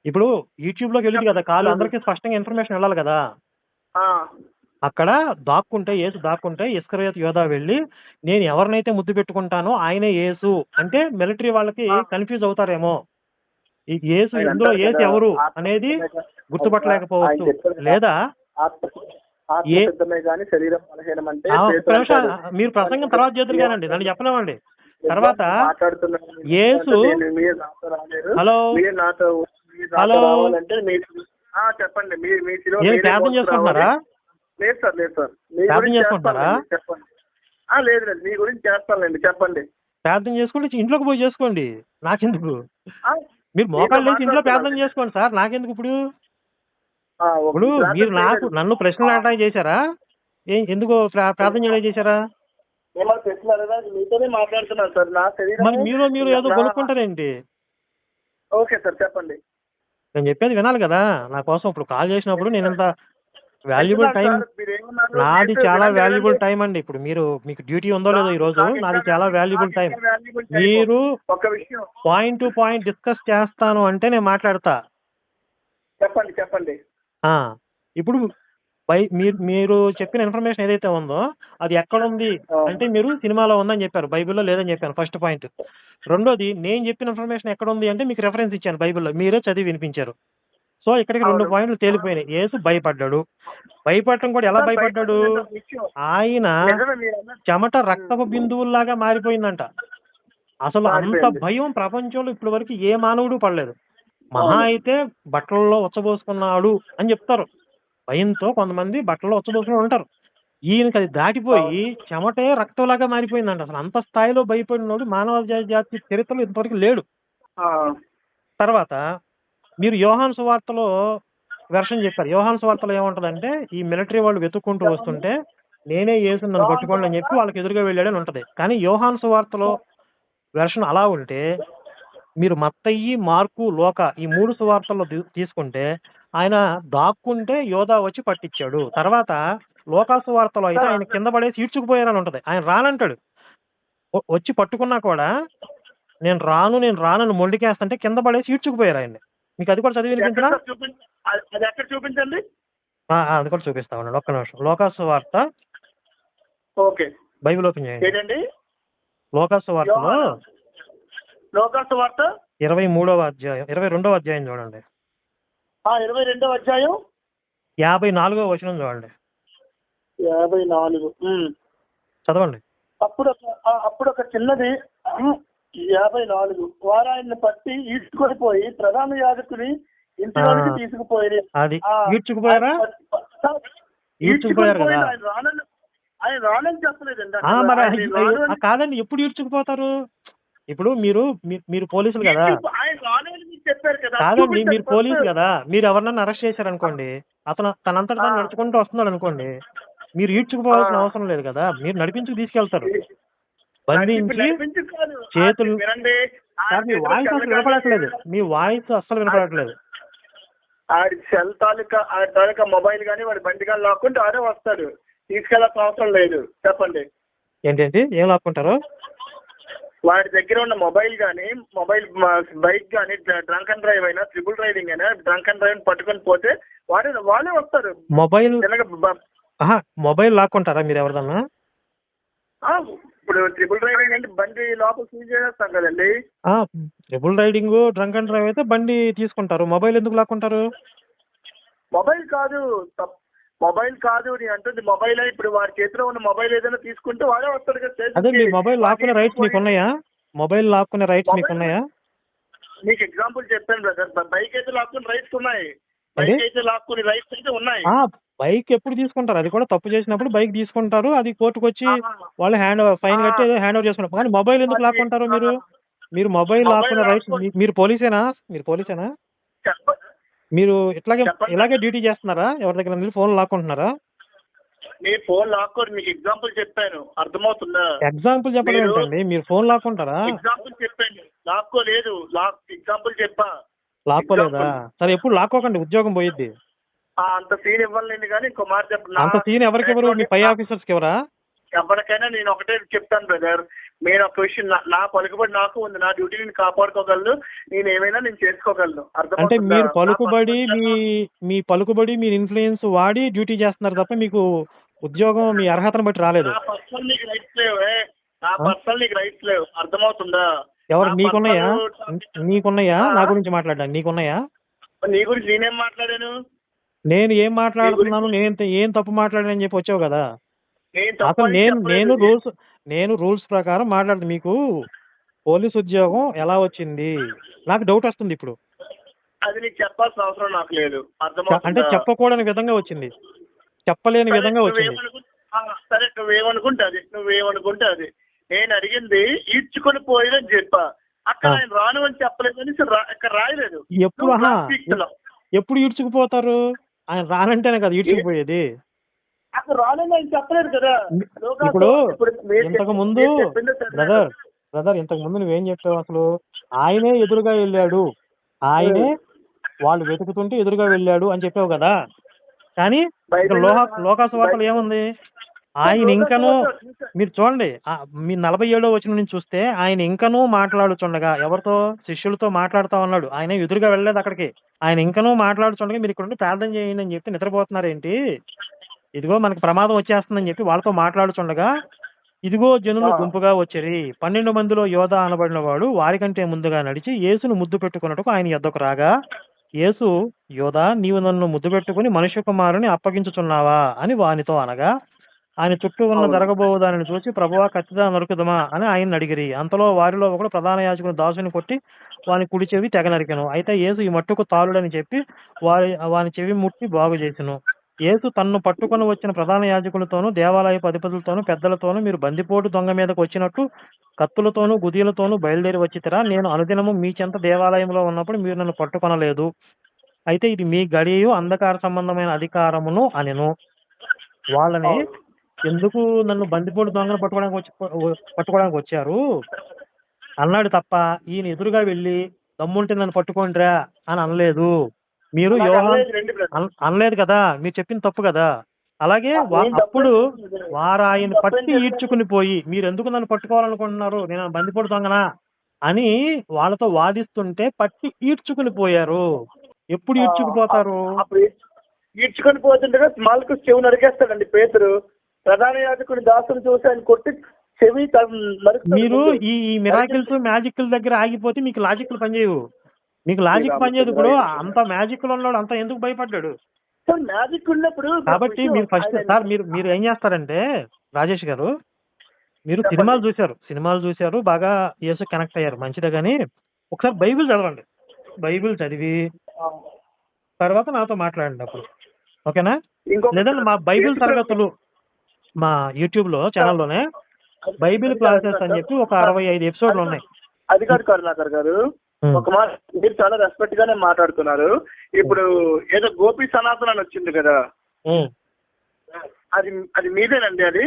ఇప్పుడు యూట్యూబ్ లోకి వెళ్ళింది కదా కాలు, అందరికీ స్పష్టంగా ఇన్ఫర్మేషన్ వెళ్ళాలి కదా. అక్కడ యేసు దాక్కుంటే ఇస్కరియోతు యోధా వెళ్ళి, నేను ఎవరినైతే ముద్దు పెట్టుకుంటానో ఆయనే యేసు అంటే మిలిటరీ వాళ్ళకి కన్ఫ్యూజ్ అవుతారేమో. ఈ యేసు ఇందులో యేసు ఎవరు అనేది గుర్తుపట్టలేకపోవచ్చు. లేదా మీరు ప్రసంగం తర్వాత చేతులు కానండి, నన్ను చెప్పనివ్వండి. తర్వాత యేసు హలో చెప్పండి, ప్రార్థన చేసుకుంటున్నారా? లేదు సార్, ప్రార్థన చేసుకుంటున్నారా? లేదు, మీ గురించి చేస్తానండి, చెప్పండి. ప్రార్థన చేసుకుంటే ఇంట్లోకి పోయి చేసుకోండి, నాకెందుకు? మీరు మోకాళ్ళు వేసి ఇంట్లో ప్రార్థన చేసుకోండి సార్, నాకెందుకు? ఇప్పుడు మీరు నన్ను ప్రశ్నలు అడగడానికి చేశారా? ఎందుకు ప్రార్థన చేయడానికి చేశారా? మరి మీరు ఏదో కొనుక్కుంటారేంటి? ఓకే సార్, చెప్పండి. నేను చెప్పేది వినాలి కదా. నా కోసం ఇప్పుడు కాల్ చేసినప్పుడు నేను ఎంత వాల్యుబుల్ టైం, నాది చాలా వాల్యుబుల్ టైం అండి. ఇప్పుడు మీకు డ్యూటీ ఉందో లేదో ఈ రోజు, నాది చాలా వాల్యుబుల్ టైం. మీరు పాయింట్ టు పాయింట్ డిస్కస్ చేస్తాను అంటే నేను మాట్లాడతా. చెప్పండి. ఇప్పుడు మీరు చెప్పిన ఇన్ఫర్మేషన్ ఏదైతే ఉందో అది ఎక్కడ ఉంది అంటే, మీరు సినిమాలో ఉందని చెప్పారు, బైబిల్లో లేదని చెప్పాను, ఫస్ట్ పాయింట్. రెండోది, నేను చెప్పిన ఇన్ఫర్మేషన్ ఎక్కడ ఉంది అంటే మీకు రెఫరెన్స్ ఇచ్చాను, బైబిల్లో మీరే చదివి వినిపించారు. సో ఇక్కడికి 2 పాయింట్లు తేలిపోయినాయి. యేసు భయపడ్డాడు. భయపడటం కూడా ఎలా భయపడ్డాడు? ఆయన చెమట రక్తపు బిందువుల్లాగా మారిపోయిందంట. అసలు అంత భయం ప్రపంచంలో ఇప్పటి వరకు ఏ మానవుడు పడలేదు. మహా అయితే బట్టలలో ఉచ్చబోసుకున్నాడు అని చెప్తారు. భయంతో కొంతమంది బట్టల్లో ఉచ్చబోసుకుని ఉంటారు. ఈయనకి అది దాటిపోయి చెమటే రక్తంలాగా మారిపోయిందంట. అసలు అంత స్థాయిలో భయపడినోడు మానవ జాతి చరిత్రలో ఇంతవరకు లేడు. తర్వాత మీరు యోహాను సువార్తలో వెర్షన్ చెప్పారు. యోహాను సువార్తలో ఏముంటదంటే, ఈ మిలిటరీ వాళ్ళు వెతుక్కుంటూ వస్తుంటే నేనే యేసుని, నన్ను పట్టుకోండి అని చెప్పి వాళ్ళకి ఎదురుగా వెళ్ళాడని ఉంటది. కానీ యోహాను సువార్తలో వెర్షన్ అలా ఉంటే, మీరు మత్తయి, మార్కు, లోక ఈ 3 సువార్తల్లో తీసుకుంటే ఆయన దాక్కుంటే యోధా వచ్చి పట్టించాడు. తర్వాత లోకా సువార్తలో అయితే ఆయన కింద పడేసి ఈడ్చుకుపోయారని ఉంటది. ఆయన రానంటాడు. వచ్చి పట్టుకున్నా కూడా నేను రానని మొండికేస్తుంటే కింద పడేసి ఈడ్చుకుపోయారు ఆయన్ని. మీకు అది కూడా చదివి వినిపించరా? చూపించండి. అది కూడా చూపిస్తా ఉన్నాడు, ఒక్క నిమిషం. లోకాసు వార్త, బైబిల్ ఓపెన్ చేయండి. లోకాసు వార్తలో 23వ అధ్యాయం 22వ అధ్యాయం చూడండి. 22వ అధ్యాయం 54వ వచనం చూడండి. 54 చదవండి. అప్పుడు ఒక చిన్నది 54 వారు ఆయన్ని పట్టి ఈడ్చుకొని పోయి ప్రధాన యాజకుని ఇంటిలోకి తీసుకుపోయి. అది ఈడ్చుకుపోయారా? ఈడ్చుకుపోయారు కదా. ఆయన రానని చెప్పలేదండి. మరి కాదండి, ఎప్పుడు ఈడ్చుకుపోతారు? ఇప్పుడు మీరు పోలీసులు కదా. కాదండి, మీరు పోలీసు కదా. మీరు ఎవరినన్నా అరెస్ట్ చేశారనుకోండి, అతను తనంతట తాను నడుచుకుంటూ వస్తున్నాడు అనుకోండి, మీరు ఈడ్చుకుపోవాల్సిన అవసరం లేదు కదా. మీరు నడిపించుకు తీసుకెళ్తారు, బంధించి చేతులు. సార్, మీ వాయిస్ అసలు వినపడట్లేదు, మీ వాయిస్ అస్సలు వినపడట్లేదు. ఆడి సెల్ తాలూకా మొబైల్ గానీ వాడి బండి కానీ లాక్కుంటే ఆడే వస్తాడు, తీసుకెళ్లాల్సిన అవసరం లేదు. చెప్పండి. ఏంటంటే ఏం లాక్కుంటారు? వాడి దగ్గర ఉన్న మొబైల్ బైక్ కానీ డ్రంక్ అండ్ డ్రైవ్ అయినా ట్రిపుల్ రైడింగ్ అయినా డ్రంక్ అండ్ డ్రైవ్ పట్టుకొని పోతే వాళ్ళే వస్తారు. మొబైల్ లాక్కుంటారా మీరు ఎవరిదన్నా? ఇప్పుడు ట్రిపుల్ రైడింగ్ అంటే బండి లోపల సీజ్ చేసేస్తాం కదండి. Triple riding drunk and drive అయితే బండి తీసుకుంటారు, మొబైల్ ఎందుకు లాక్కుంటారు? మొబైల్ కాదు నేను అంటుంది మొబైల్. ఇప్పుడు వాడి చేతిలో ఉన్న మొబైల్ ఏదైనా తీసుకుంటే వాడే వస్తాడు కదా. అదే మీ మొబైల్ లాక్కునే రైట్స్ మీకు ఉన్నాయా? మొబైల్ లాక్కునే రైట్స్ మీకు ఉన్నాయా? మీకు ఎగ్జాంపుల్ చెప్పాను బ్రదర్. బైక్ అయితే లాక్కునే రైట్స్ ఉన్నాయి, బైక్ అయితే లాక్కునే రైట్స్ అయితే ఉన్నాయి. బైక్ ఎప్పుడు తీసుకుంటారు? అది కూడా తప్పు చేసినప్పుడు బైక్ తీసుకుంటారు, అది కోర్టుకు వచ్చి వాళ్ళు ఫైన్ కట్టి హ్యాండ్ ఓవర్ చేసుకుంటారు. కానీ మొబైల్ ఎందుకు లాక్కుంటారు మీరు? మీరు మొబైల్ లాక్కునే రైట్స్ మీరు పోలీసేనా? మీరు ఇలాగే డ్యూటీ చేస్తున్నారా? ఎవరి దగ్గర ఫోన్ లాక్కుంటున్నారా? నేను ఫోన్ లాక్కోరు, మీకు ఎగ్జాంపుల్ చెప్పాను, అర్థమవుతుందా? ఎగ్జాంపుల్ చెప్పడం ఏంటండి? మీరు ఫోన్ లాక్కుంటారా? ఎగ్జాంపుల్ చెప్పాను, లాక్కోలేదు. ఎగ్జాంపుల్ చెప్పా, లాక్కోలేదా? సరే, ఎప్పుడు లాక్కోకండి, ఉద్యోగం పోయిద్ది. అంత సీన్ ఇవ్వలేండి. కానీ ఇంకో మాట చెప్పండి, అంత సీన్ ఎవరికి ఎవరు? మీ పై ఆఫీసర్స్ కి ఎవరా? ఎవరికైనా నేను ఒకటే చెప్తాను బ్రదర్, నేను ఒక విషయం, నా పలుకుబడి నాకు ఉంది, నా డ్యూటీ నేను కాపాడుకోగలను, నేను ఏమైనా నేను చేసుకోగలను. అంటే మీరు మీ పలుకుబడి మీరు ఇన్ఫ్లుయెన్స్ వాడి డ్యూటీ చేస్తున్నారు తప్ప మీకు ఉద్యోగం మీ అర్హతను బట్టి రాలేదు. నా పర్సనల్ నీకు రైట్స్ లేవు, అర్థమవుతుందా? ఎవరు నీకున్నాయా? నా గురించి మాట్లాడాను, నీకున్నాయా? నీ గురించి నేనేం మాట్లాడాను? నేను ఏం మాట్లాడుతున్నాను? ఏం తప్పు మాట్లాడానని చెప్పి వచ్చావు కదా. అసలు నేను రూల్స్ ప్రకారం మాట్లాడుతుంది. మీకు పోలీస్ ఉద్యోగం ఎలా వచ్చింది? నాకు డౌట్ వస్తుంది ఇప్పుడు. అది నీకు చెప్పాల్సిన అవసరం నాకు లేదు, అంటే చెప్పకూడని విధంగా వచ్చింది, చెప్పలేని విధంగా వచ్చింది. సరే, నువ్వేమనుకుంటే అది. నేను అడిగింది ఈడ్చుకొని పోయిందని చెప్పా, అక్కడ ఆయన రాను అని చెప్పలేదని ఇక్కడ రాయలేదు. ఎప్పుడు ఈడ్చుకుపోతారు? ఆయన రానంటేనే కదా ఈడ్చుకుపోయేది. అక్కడ రానని ఆయన చెప్పలేదు కదా. ఇప్పుడు ఇంతకు ముందు నువ్వేం చెప్పావు? అసలు ఆయనే ఎదురుగా వెళ్ళాడు, ఆయనే వాళ్ళు వెతుకుతుంటే ఎదురుగా వెళ్ళాడు అని చెప్పావు కదా. కానీ లోకాసువార్తలు ఏముంది? ఆయన ఇంకనూ, మీరు చూడండి, మీ 47వ వచనం నుంచి చూస్తే ఆయన ఇంకనూ మాట్లాడుచుండగా, ఎవరితో? శిష్యులతో మాట్లాడుతా ఉన్నాడు. ఆయన ఎదురుగా వెళ్ళలేదు అక్కడికి. ఆయన ఇంకనూ మాట్లాడుచుండగా మీరు ఇక్కడ ప్రార్థన చేయండి అని చెప్తే నిద్రపోతున్నారేంటి? ఇదిగో మనకు ప్రమాదం వచ్చేస్తుందని చెప్పి వాళ్ళతో మాట్లాడుచుండగా, ఇదిగో జనులు గుంపుగా వచ్చేరి. 12 మందిలో యోధ అనబడిన వాడు వారికంటే ముందుగా నడిచి యేసును ముద్దు పెట్టుకున్నట్టుకు ఆయన యొద్దకు రాగా, యేసు, యోధ, నీవు నన్ను ముద్దు పెట్టుకుని మనుష్య కుమారుని అప్పగించుచున్నావా అని వానితో అనగా, ఆయన చుట్టూ ఉన్న జరగబోవు దానిని చూసి, ప్రభువా, కత్తిదా నరుకుదమా అని ఆయన అడిగిరి. అంతలో వారిలో ఒకడు ప్రధాన యాజకుని దాసుని కొట్టి వాని కుడి చెవి తెగ నరికెను. అయితే యేసు ఈ మట్టుకు తాళుడని చెప్పి వాని చెవి ముట్టి బాగు చేసెను. యేసు తన్ను పట్టుకొని వచ్చిన ప్రధాన యాజకులతోనూ దేవాలయపు అధిపతులతోనూ పెద్దలతోనూ, మీరు బందిపోటు దొంగ మీదకు వచ్చినట్టు కత్తులతోనూ గుదీలతోనూ బయలుదేరి వచ్చితిరా? నేను అనుదినము మీ చెంత దేవాలయంలో ఉన్నప్పుడు మీరు నన్ను పట్టుకొనలేదు. అయితే ఇది మీ గడియు అంధకార సంబంధమైన అధికారమును అనెను. వాళ్ళని ఎందుకు నన్ను బందిపోటు దొంగను పట్టుకోవడానికి వచ్చారు అన్నాడు తప్ప, ఈయన ఎదురుగా వెళ్ళి దమ్ముంటే నన్ను పట్టుకోండిరా అని అనలేదు. మీరు అనలేదు కదా, మీరు చెప్పింది తప్పు కదా. అలాగే అప్పుడు వారు ఆయన పట్టి ఈడ్చుకుని పోయి, మీరు ఎందుకు నన్ను పట్టుకోవాలనుకుంటున్నారు, నేను బందిపోటు దొంగనా అని వాళ్ళతో వాదిస్తుంటే పట్టి ఈడ్చుకుని పోయారు. ఎప్పుడు ఈడ్చుకుపోతారు? ఈడ్చుకొని పోతుండగా మాల్కు చెవి నరికేస్తాడండి పేతురు. ప్రధాన యాజకుని దాసుని చూసి ఆయన కొట్టి చెవి మీరు ఈ మిరాకిల్స్ మ్యాజిక్ల దగ్గర ఆగిపోతే మీకు లాజిక్లు పనిచేయవు. మీకు లాజిక్ పనిచేయదు. ఇప్పుడు అంత మ్యాజిక్ ఉన్నాడు, అంత ఎందుకు భయపడ్డాడు? మ్యాజిక్ ఉన్నప్పుడు కాబట్టి మీరు ఫస్ట్ మీరు ఏం చేస్తారంటే, రాజేష్ గారు, మీరు సినిమాలు చూశారు, బాగా యేసు కనెక్ట్ అయ్యారు, మంచిదే. కానీ ఒకసారి బైబిల్ చదవండి. బైబిల్ చదివి తర్వాత నాతో మాట్లాడండి అప్పుడు, ఓకేనా? లేదంటే మా బైబిల్ తరగతులు మా యూట్యూబ్ లో ఛానల్లోనే బైబిల్ క్లాసెస్ అని చెప్పి ఒక 65 ఎపిసోడ్లు ఉన్నాయి. అది కాదు కరుణాకర్ గారు, ఒక మాట, మీరు చాలా రెస్పెక్ట్ గానే మాట్లాడుతున్నారు. ఇప్పుడు ఏదో గోపి సనాతన్ అని వచ్చింది కదా, అది మీదేనండి?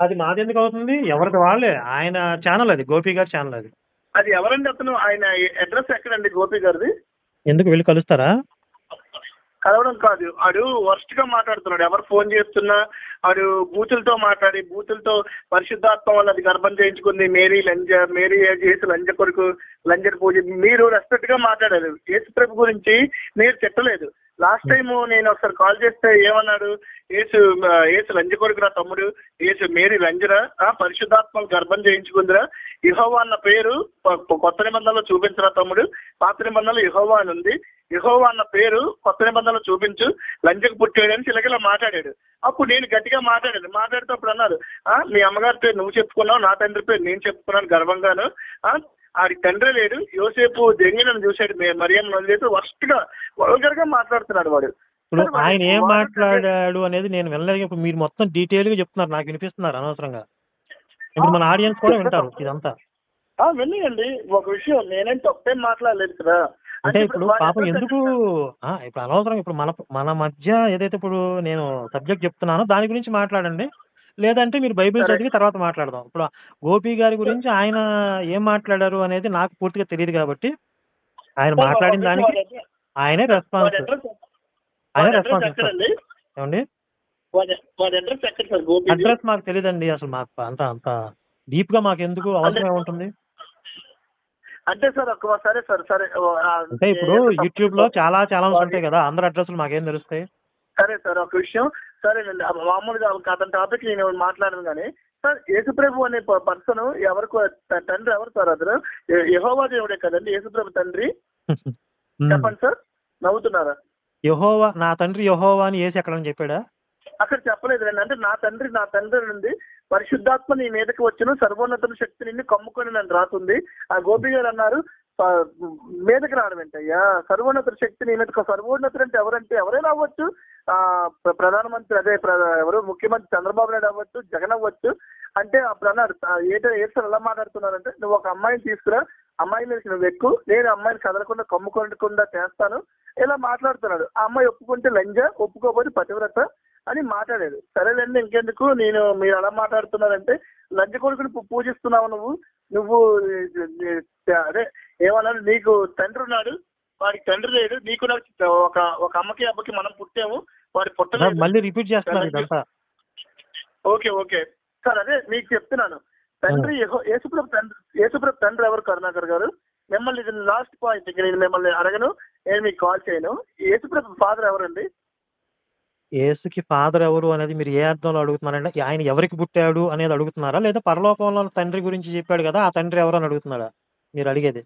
అది మాది ఎందుకు అవుతుంది? ఎవరికి వాళ్ళే. ఆయన ఛానల్ అది, గోపి గారి ఛానల్ అది. అది ఎవరండి అతను? ఆయన అడ్రస్ ఎక్కడండి గోపి గారిది? ఎందుకు వెళ్ళి కలుస్తారా? కలవడం కాదు, ఆడు వర్స్ట్ గా మాట్లాడుతున్నాడు. ఎవరు ఫోన్ చేస్తున్నా ఆడు బూతులతో మాట్లాడి, బూతులతో పరిశుద్ధాత్మ వల్ల అది గర్భం చేయించుకుంది, మేరీ చేసి లంజ కొరకు లంజర్ పూజ. మీరు రెస్పెక్ట్ గా మాట్లాడారు. యేసు ప్రభు గురించి మీరు తిట్టలేదు. లాస్ట్ టైం నేను ఒకసారి కాల్ చేస్తే ఏమన్నాడు, యేసు లంజ కొరకు రా తమ్ముడు, యేసు మేరీ లంజరా, పరిశుద్ధాత్మ గర్భం చేయించుకుందిరా, యెహోవా అన్న పేరు కొత్త నిబంధనలో చూపించరా తమ్ముడు, పాత నిబంధనలో యెహోవా అని ఉంది, యెహోవా అన్న పేరు కొత్త నిబంధనలో చూపించు, లంజకు పుట్టాడని చిలకలా మాట్లాడాడు. అప్పుడు నేను గట్టిగా మాట్లాడితే అప్పుడు అన్నారు, మీ అమ్మగారి పేరు నువ్వు చెప్పుకున్నావు, నా తండ్రి పేరు నేను చెప్పుకున్నాను గర్వంగాను, ఆడికి తండ్రి లేడు, యోసేపు దెంగినని చూశాడు, మరియమ్మ వదిలేసి వర్స్ట్ గా వల్గర్ గా మాట్లాడుతున్నాడు వాడు. ఇప్పుడు ఆయన ఏం మాట్లాడాడు అనేది నేను వినలేదు. ఇప్పుడు మీరు మొత్తం డీటెయిల్ గా చెప్తున్నారు, నాకు వినిపిస్తున్నారు అనవసరంగా. ఇప్పుడు మన ఆడియన్స్ కూడా వింటారు ఇదంతా. వినియండి. ఒక విషయం నేనేం తప్పేం మాట్లాడలేదు కదా. అంటే ఇప్పుడు పాపం ఎందుకు ఇప్పుడు అనవసరం. ఇప్పుడు మన మధ్య ఏదైతే ఇప్పుడు నేను సబ్జెక్ట్ చెప్తున్నానో దాని గురించి మాట్లాడండి, లేదంటే మీరు బైబిల్ చదివి తర్వాత మాట్లాడదాం. ఇప్పుడు గోపి గారి గురించి ఆయన ఏం మాట్లాడారు అనేది నాకు పూర్తిగా తెలియదు కాబట్టి ఆయన మాట్లాడిన దానికి ఆయనే రెస్పాన్స్ ఏమండి. అడ్రస్ మాకు తెలియదండి అసలు. మాకు అంత డీప్ గా మాకు ఎందుకు అవసరం ఏముంటుంది అంటే సార్ ఒక్కసారి సరే అంటే ఇప్పుడు యూట్యూబ్ లో చాలా ఛానల్స్ ఉంటాయి కదా, అందరు అడ్రస్లు మాకేం తెలుస్తాయి. సరే సార్ ఒక విషయం, సరేనండి. మామూలుగా అతని టాపిక్ నేను మాట్లాడను కానీ సార్, యేసుప్రభు అనే పర్సన్ ఎవరికి తండ్రి ఎవరు సార్? అతను యెహోవా దేవుడే కదండి యేసుప్రభు తండ్రి. చెప్పండి సార్, నవ్వుతున్నారా? యెహోవా, నా తండ్రి యెహోవా అని యేసు ఎక్కడని చెప్పాడా? అక్కడ చెప్పలేదు రండి. అంటే నా తండ్రి నుండి పరిశుద్ధాత్మ నీ మీదకి వచ్చును, సర్వోన్నత శక్తి నిన్ను కమ్ముకొని నన్ను రాస్తుంది. ఆ గోపి గారు అన్నారు మీదకి రావడం ఏంటయ్యా, సర్వోన్నత శక్తి నీ మీదకి. సర్వోన్నతుడు అంటే ఎవరంటే ఎవరైనా అవ్వచ్చు, ప్రధానమంత్రి ఎవరు ముఖ్యమంత్రి చంద్రబాబు నాయుడు అవ్వచ్చు, జగన్ అవ్వచ్చు. అంటే అప్పుడు అన్నారు ఏసారి ఎలా మాట్లాడుతున్నారంటే, నువ్వు ఒక అమ్మాయిని తీసుకురా, అమ్మాయి మీద నువ్వు ఎక్కువ, నేను అమ్మాయిని కదలకుండా కమ్ముకోకుండా చేస్తాను, ఇలా మాట్లాడుతున్నాడు. ఆ అమ్మాయి ఒప్పుకుంటే లంజ, ఒప్పుకోకపోతే పతివ్రత అని మాట్లాడాడు. సరేలేండి, ఇంకెందుకు మీరు అలా మాట్లాడుతున్నారంటే, లంజ కొడుకుని పూజిస్తున్నావు నువ్వు అదే ఏమన్నాడు, నీకు తండ్రి ఉన్నాడు, వాడికి తండ్రి లేడు, నీకు ఒక అమ్మకి అబ్బకి మనం పుట్టాము, వాడి పుట్టలేదు. మళ్ళీ రిపీట్ చేస్తున్నారు. ఓకే సార్, అదే మీకు చెప్తున్నాను. తండ్రి యేసుప్రభు తండ్రి ఎవరు? కరుణాకర్ గారు, మిమ్మల్ని ఇది లాస్ట్ పాయింట్, ఇక నేను మిమ్మల్ని అడగను, నేను మీకు కాల్ చేయను. యేసుప్రభు ఫాదర్ ఎవరండి? యేసుకి ఫాదర్ ఎవరు అనేది మీరు ఏ అర్థంలో అడుగుతున్నారంటే, ఆయన ఎవరికి పుట్టాడు అనేది అడుగుతున్నారా, లేదా పరలోకంలో తండ్రి గురించి చెప్పాడు కదా ఆ తండ్రి ఎవరు అని అడుగుతున్నారా మీరు అడిగేది?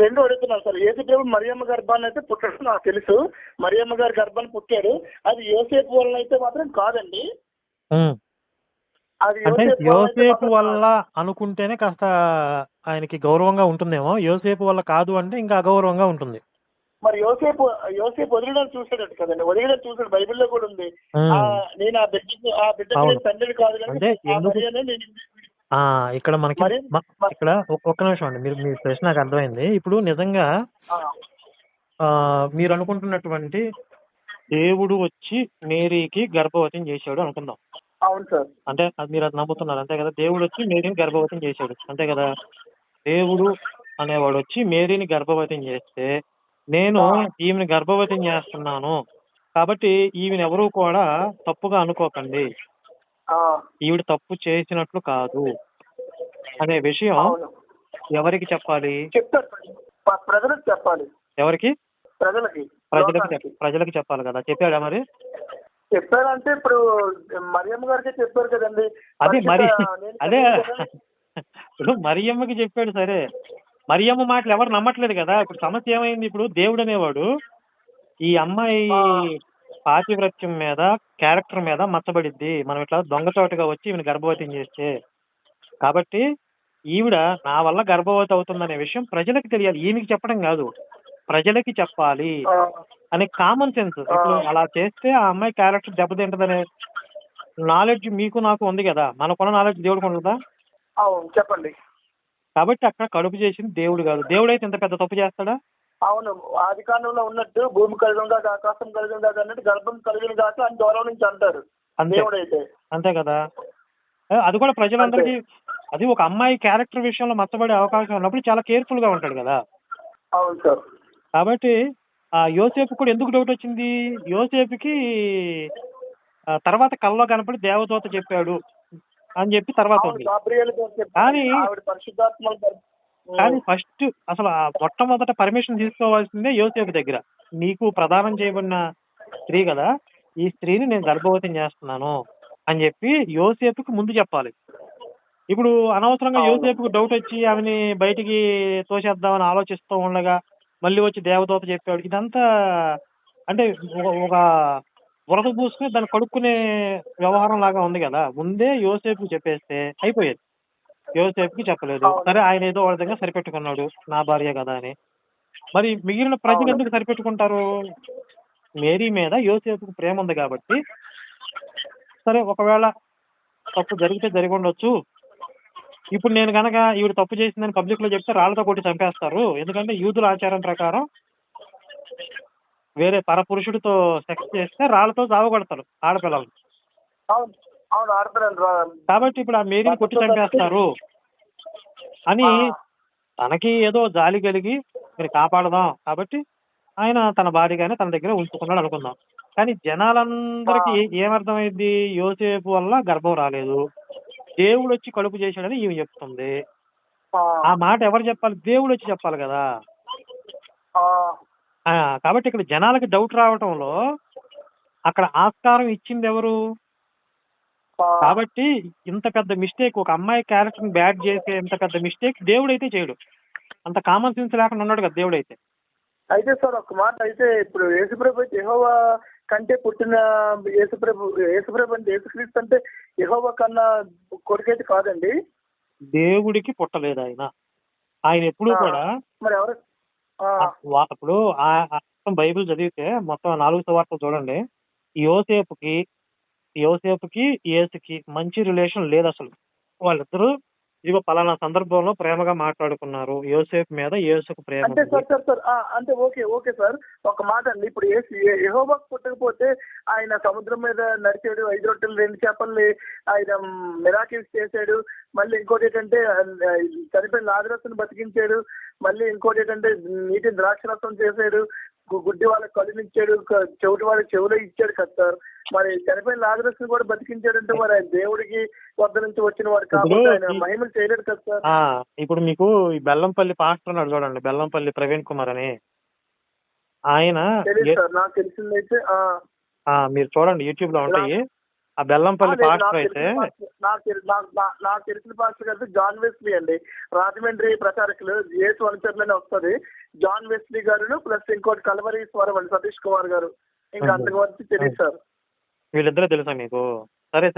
రెండు అడుగుతున్నారు సార్. యేసుప్రభు మరియమ్మ గర్భాన్ని అయితే పుట్టాడు, నాకు తెలుసు. మరియమ్మ గారి గర్భాన్ని పుట్టాడు. అది యోసేపు వలన అయితే మాత్రం కాదండి. అంటే యోసేపు వల్ల అనుకుంటేనే కాస్త ఆయనకి గౌరవంగా ఉంటుందేమో, యోసేపు వల్ల కాదు అంటే ఇంకా అగౌరవంగా ఉంటుంది. మరి యోసేపు వదిలిన చూసాడట కదండి, వదిలిన చూసాడు, బైబిల్లో కూడా ఉంది. నేను ఆ బిడ్డ తండ్రి కాదు ఇక్కడ మనకి ఇక్కడ ఒక్క నిమిషం అండి, మీ ప్రశ్న నాకు అర్థమైంది. ఇప్పుడు నిజంగా మీరు అనుకుంటున్నటువంటి దేవుడు వచ్చి మేరీకి గర్భవతిని చేశాడు అనుకుందాం. అవును సార్. అంటే మీరు అది నమ్ముతున్నారు అంతే కదా? దేవుడు వచ్చి మేరీని గర్భవతిని చేశాడు అంతే కదా? దేవుడు అనేవాడు వచ్చి మేరీని గర్భవతిని చేస్తే, నేను ఈమెను గర్భవతిని చేస్తున్నాను కాబట్టి ఈమెను ఎవరు కూడా తప్పుగా అనుకోకండి, ఈవిడ తప్పు చేసినట్లు కాదు అనే విషయం ఎవరికి చెప్పాలి? ప్రజలకు చెప్పాలి. ఎవరికి? ప్రజలకి చెప్పాలి కదా. చెప్పాడా మరి? చెప్పారంటే ఇప్పుడు మరియమ్మ గారికి చెప్పారు కదండి. అదే ఇప్పుడు మరియమ్మకి చెప్పాడు, సరే. మరియమ్మ మాటలు ఎవరు నమ్మట్లేదు కదా. ఇప్పుడు సమస్య ఏమైంది? ఇప్పుడు దేవుడు అనేవాడు ఈ అమ్మాయి పాతివ్రత్యం మీద, క్యారెక్టర్ మీద మచ్చబడిద్ది, మనం ఇట్లా దొంగచోటుగా వచ్చి ఈమెను గర్భవతిని చేస్తే, కాబట్టి ఈవిడ నా వల్ల గర్భవతి అవుతుందనే విషయం ప్రజలకు తెలియాలి. ఈమెకి చెప్పడం కాదు, ప్రజలకి చెప్పాలి అనే కామన్ సెన్స్. ఇప్పుడు అలా చేస్తే ఆ అమ్మాయి క్యారెక్టర్ దెబ్బతింటదనే నాలెడ్జ్ మీకు నాకు ఉంది కదా, మనకున్న నాలెడ్జ్ దేవుడికి ఉండదా? చెప్పండి. కాబట్టి అక్కడ కడుపు చేసింది దేవుడు కాదు. దేవుడు అయితే ఇంత పెద్ద తప్పు చేస్తాడా? అవును, ఆది కాండంలో ఉన్నట్టు భూమి కలిగిన దాకా, ఆకాశం కలిగిన దాకా అన్నట్టు గర్భం కలిగిన దాకా అని దూరం నుంచి అంటారు దేవుడైతే. అంతే కదా. అది కూడా ప్రజలందరికీ, అది ఒక అమ్మాయి క్యారెక్టర్ విషయంలో మచ్చబడే అవకాశం ఉన్నప్పుడు చాలా కేర్ఫుల్ గా ఉంటాడు కదా. అవును సార్. కాబట్టి యోసేపు కూడా ఎందుకు డౌట్ వచ్చింది? యోసేపుకి తర్వాత కల్లో కనపడి దేవదూత చెప్పాడు అని చెప్పి తర్వాత ఉంది. కానీ ఫస్ట్ అసలు మొట్టమొదట పర్మిషన్ తీసుకోవాల్సిందే యోసేపు దగ్గర. నీకు ప్రదానం చేయబడిన స్త్రీ కదా, ఈ స్త్రీని నేను గర్భవతిని చేస్తున్నాను అని చెప్పి యోసేపుకి ముందు చెప్పాలి. ఇప్పుడు అనవసరంగా యోసేపుకు డౌట్ వచ్చి ఆమెని బయటికి తోసేద్దామని ఆలోచిస్తూ ఉండగా మళ్ళీ వచ్చి దేవదూత చెప్పాడు. ఇదంతా అంటే ఒక బురద పూసుకుని దాన్ని కడుక్కునే వ్యవహారం లాగా ఉంది కదా. ముందే యోసేపుకి చెప్పేస్తే అయిపోయేది. యోసేపుకి చెప్పలేదు, సరే ఆయన ఏదో ఒక విధంగా సరిపెట్టుకున్నాడు నా భార్య కదా అని. మరి మిగిలిన ప్రజలు ఎందుకు సరిపెట్టుకుంటారు? మేరీ మీద యోసేపుకు ప్రేమ ఉంది కాబట్టి సరే ఒకవేళ తప్పు జరిగితే జరిగి ఉండొచ్చు. ఇప్పుడు నేను కనుక ఈవిడ తప్పు చేసిందని పబ్లిక్ లో చెప్తే రాళ్లతో కొట్టి చంపేస్తారు. ఎందుకంటే యూదుల ఆచారం ప్రకారం వేరే పరపురుషుడితో సెక్స్ చేస్తే రాళ్లతో చావగొడతారు ఆడపిల్లలు. కాబట్టి ఇప్పుడు ఆ మేరీని కొట్టి చంపేస్తారు అని తనకి ఏదో జాలి కలిగి మీరు కాపాడదాం కాబట్టి ఆయన తన భార్యగానే తన దగ్గర ఉంచుకున్నాడు అనుకుందాం. కానీ జనాలందరికీ ఏమర్థమైంది? యోసేపు వల్ల గర్భం రాలేదు, దేవుడు వచ్చి కడుపు చేశాడని ఈమె చెప్తుంది. ఆ మాట ఎవరు చెప్పాలి? దేవుడు వచ్చి చెప్పాలి కదా. కాబట్టి ఇక్కడ జనాలకి డౌట్ రావటంలో అక్కడ ఆస్కారం ఇచ్చింది ఎవరు? కాబట్టి ఇంత పెద్ద మిస్టేక్, ఒక అమ్మాయి క్యారెక్టర్ బ్యాడ్ చేసే ఇంత పెద్ద మిస్టేక్ దేవుడైతే చేయడు. అంత కామన్ సెన్స్ లేకుండా ఉన్నాడు కదా దేవుడైతే. అయితే సార్ ఒక మాట, అయితే ఇప్పుడు యేసుప్రభు యెహోవా కంటే పుట్టిన యేసుప్రభు అంటే యేసుక్రీస్తు అంటే యెహోవా కన్నా కొడుకైతే కాదండి. దేవుడికి పుట్టలేదు ఆయన. ఆయన ఎప్పుడు కూడా మరి ఎవరు ఇప్పుడు బైబిల్ చదివితే మొత్తం 4 సువార్తలు చూడండి. యోసేపుకి యేసుకి మంచి రిలేషన్ లేదు అసలు. వాళ్ళిద్దరూ ఇదిగో పలానా సందర్భంలో ప్రేమగా మాట్లాడుకున్నారు. యోసేపు మీద యేసుకు ప్రేమ. అంటే సార్ అంటే ఓకే సార్, ఒక మాట అండి. ఇప్పుడు యెహోవాకు పుట్టకపోతే ఆయన సముద్రం మీద నడిచాడు, 5 రొట్టెలు 2 చేపల్ని ఆయన మిరాకిల్స్ చేశాడు. మళ్ళీ ఇంకోటి ఏంటంటే చనిపోయిన లాజరస్ను బతికించాడు. మళ్ళీ ఇంకోటి ఏంటంటే నీటిని ద్రాక్షరసం చేశాడు, గుడ్డి వాళ్ళకి కళ్ళునిచ్చాడు, చెవిటి వాళ్ళకి చెవులో ఇచ్చాడు కదా సార్. మరి చనిపోయిన లాజరస్ ని కూడా బతికించాడంటే మరి ఆయన దేవుడికి వద్ద నుంచి వచ్చిన వాడు కాబట్టి ఆయన మహిమలు చేయలేడు కదా సార్. ఇప్పుడు మీకు ఈ బెల్లంపల్లి పాస్టర్ ఉన్నాడు చూడండి, బెల్లంపల్లి ప్రవీణ్ కుమార్ అని ఆయన. నాకు తెలిసిందైతే మీరు చూడండి యూట్యూబ్ లో ఉంటాయి. ఆ బెల్లంపల్లి పాస్టర్ అయితే నాకు తెలిసిన పాస్టర్ గారు జాన్ వెస్లీ అండి, రాజమండ్రి ప్రచారకులు, యేసు అనుచరులని వస్తుంది. జాన్ వెస్లీ గారు ప్లస్ ఇంకోటి కలవరి స్వరం అండి సతీష్ కుమార్ గారు. ఇంకా అంతకు తెలియదు సార్. వీళ్ళిద్దరే తెలుసా మీకు? సరే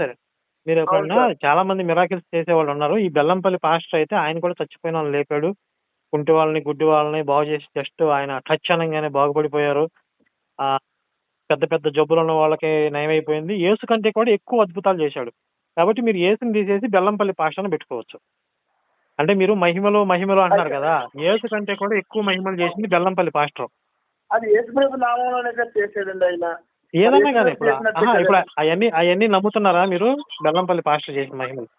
మీరు ఎప్పుడన్నా చాలా మంది మిరాకిల్స్ చేసేవాళ్ళు ఉన్నారు. ఈ బెల్లంపల్లి పాస్టర్ అయితే ఆయన కూడా చచ్చిపోయిన వాళ్ళని లేపాడు, కుంటి వాళ్ళని గుడ్డి వాళ్ళని బాగు చేసి జస్ట్ ఆయన టచ్ అనగానే బాగుపడిపోయారు. పెద్ద పెద్ద జబ్బులు ఉన్న వాళ్ళకి నయమైపోయింది. యేసు కంటే కూడా ఎక్కువ అద్భుతాలు చేశాడు. కాబట్టి మీరు యేసుని తీసేసి బెల్లంపల్లి పాస్టర్ని పెట్టుకోవచ్చు. అంటే మీరు మహిమలు అంటున్నారు కదా, యేసు కంటే కూడా ఎక్కువ మహిమలు చేసింది బెల్లంపల్లి పాస్టర్. అది యేసుప్రభు నామములోనే చేశాడండి ఆయన. ఏదన్నా కానీ ఇప్పుడు అవన్నీ నమ్ముతున్నారా మీరు? బెల్లంపల్లి పాస్టర్ చేసిన మహిమలు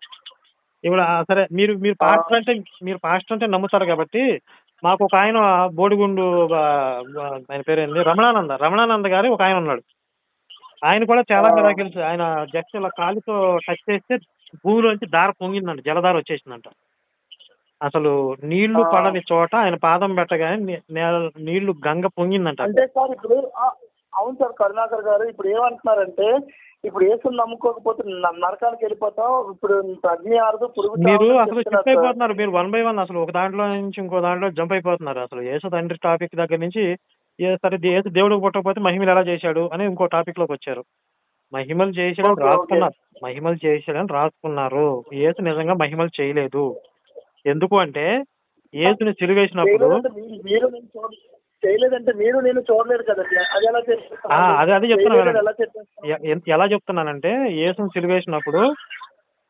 ఇప్పుడు సరే, మీరు పాస్టర్ అంటే నమ్ముతారు కాబట్టి మాకు ఒక ఆయన బోడిగుండు, ఆయన పేరేంది, రమణానంద గారు ఒక ఆయన ఉన్నాడు. ఆయన కూడా చాలా మిరాకిల్స్. ఆయన జస్ట్ ఇలా కాలుతో టచ్ చేస్తే భూమిలోంచి దార పొంగిందంట, జలధార వచ్చేసిందంట. అసలు నీళ్లు పడని చోట ఆయన పాదం పెట్టగానే నీళ్లు గంగ పొంగిందంట. అంటే సార్ ఇప్పుడు అవును సార్ కరుణాకర్ గారు, ఇప్పుడు ఏమంటున్నారంటే ఇప్పుడు యేసుని నమ్ముకోకపోతే నరకానికి వెళ్ళిపోతాం, ఇప్పుడు అగ్ని ఆరదు, పురుగు. మీరు అసలు షిఫ్ట్ అయిపోతున్నారు. మీరు 1 by 1 అసలు ఒక దాంట్లో నుంచి ఇంకో దాంట్లో జంప్ అయిపోతున్నారు. అసలు యేసు తండ్రి టాపిక్ దగ్గర నుంచి సరే యేసు దేవుడికి పుట్టకపోతే మహిమలు ఎలా చేశాడు అని ఇంకో టాపిక్ లోకి వచ్చారు. మహిమలు చేశాడని రాసుకున్నారు. యేసు నిజంగా మహిమలు చేయలేదు. ఎందుకు అంటే యేసుని సిలువేసినప్పుడు చేయలేదంటే మీరు నేను చూడలేదు కదండి, అదే చెప్తున్నా. ఎలా చెప్తున్నానంటే యేసుని సిలువేసినప్పుడు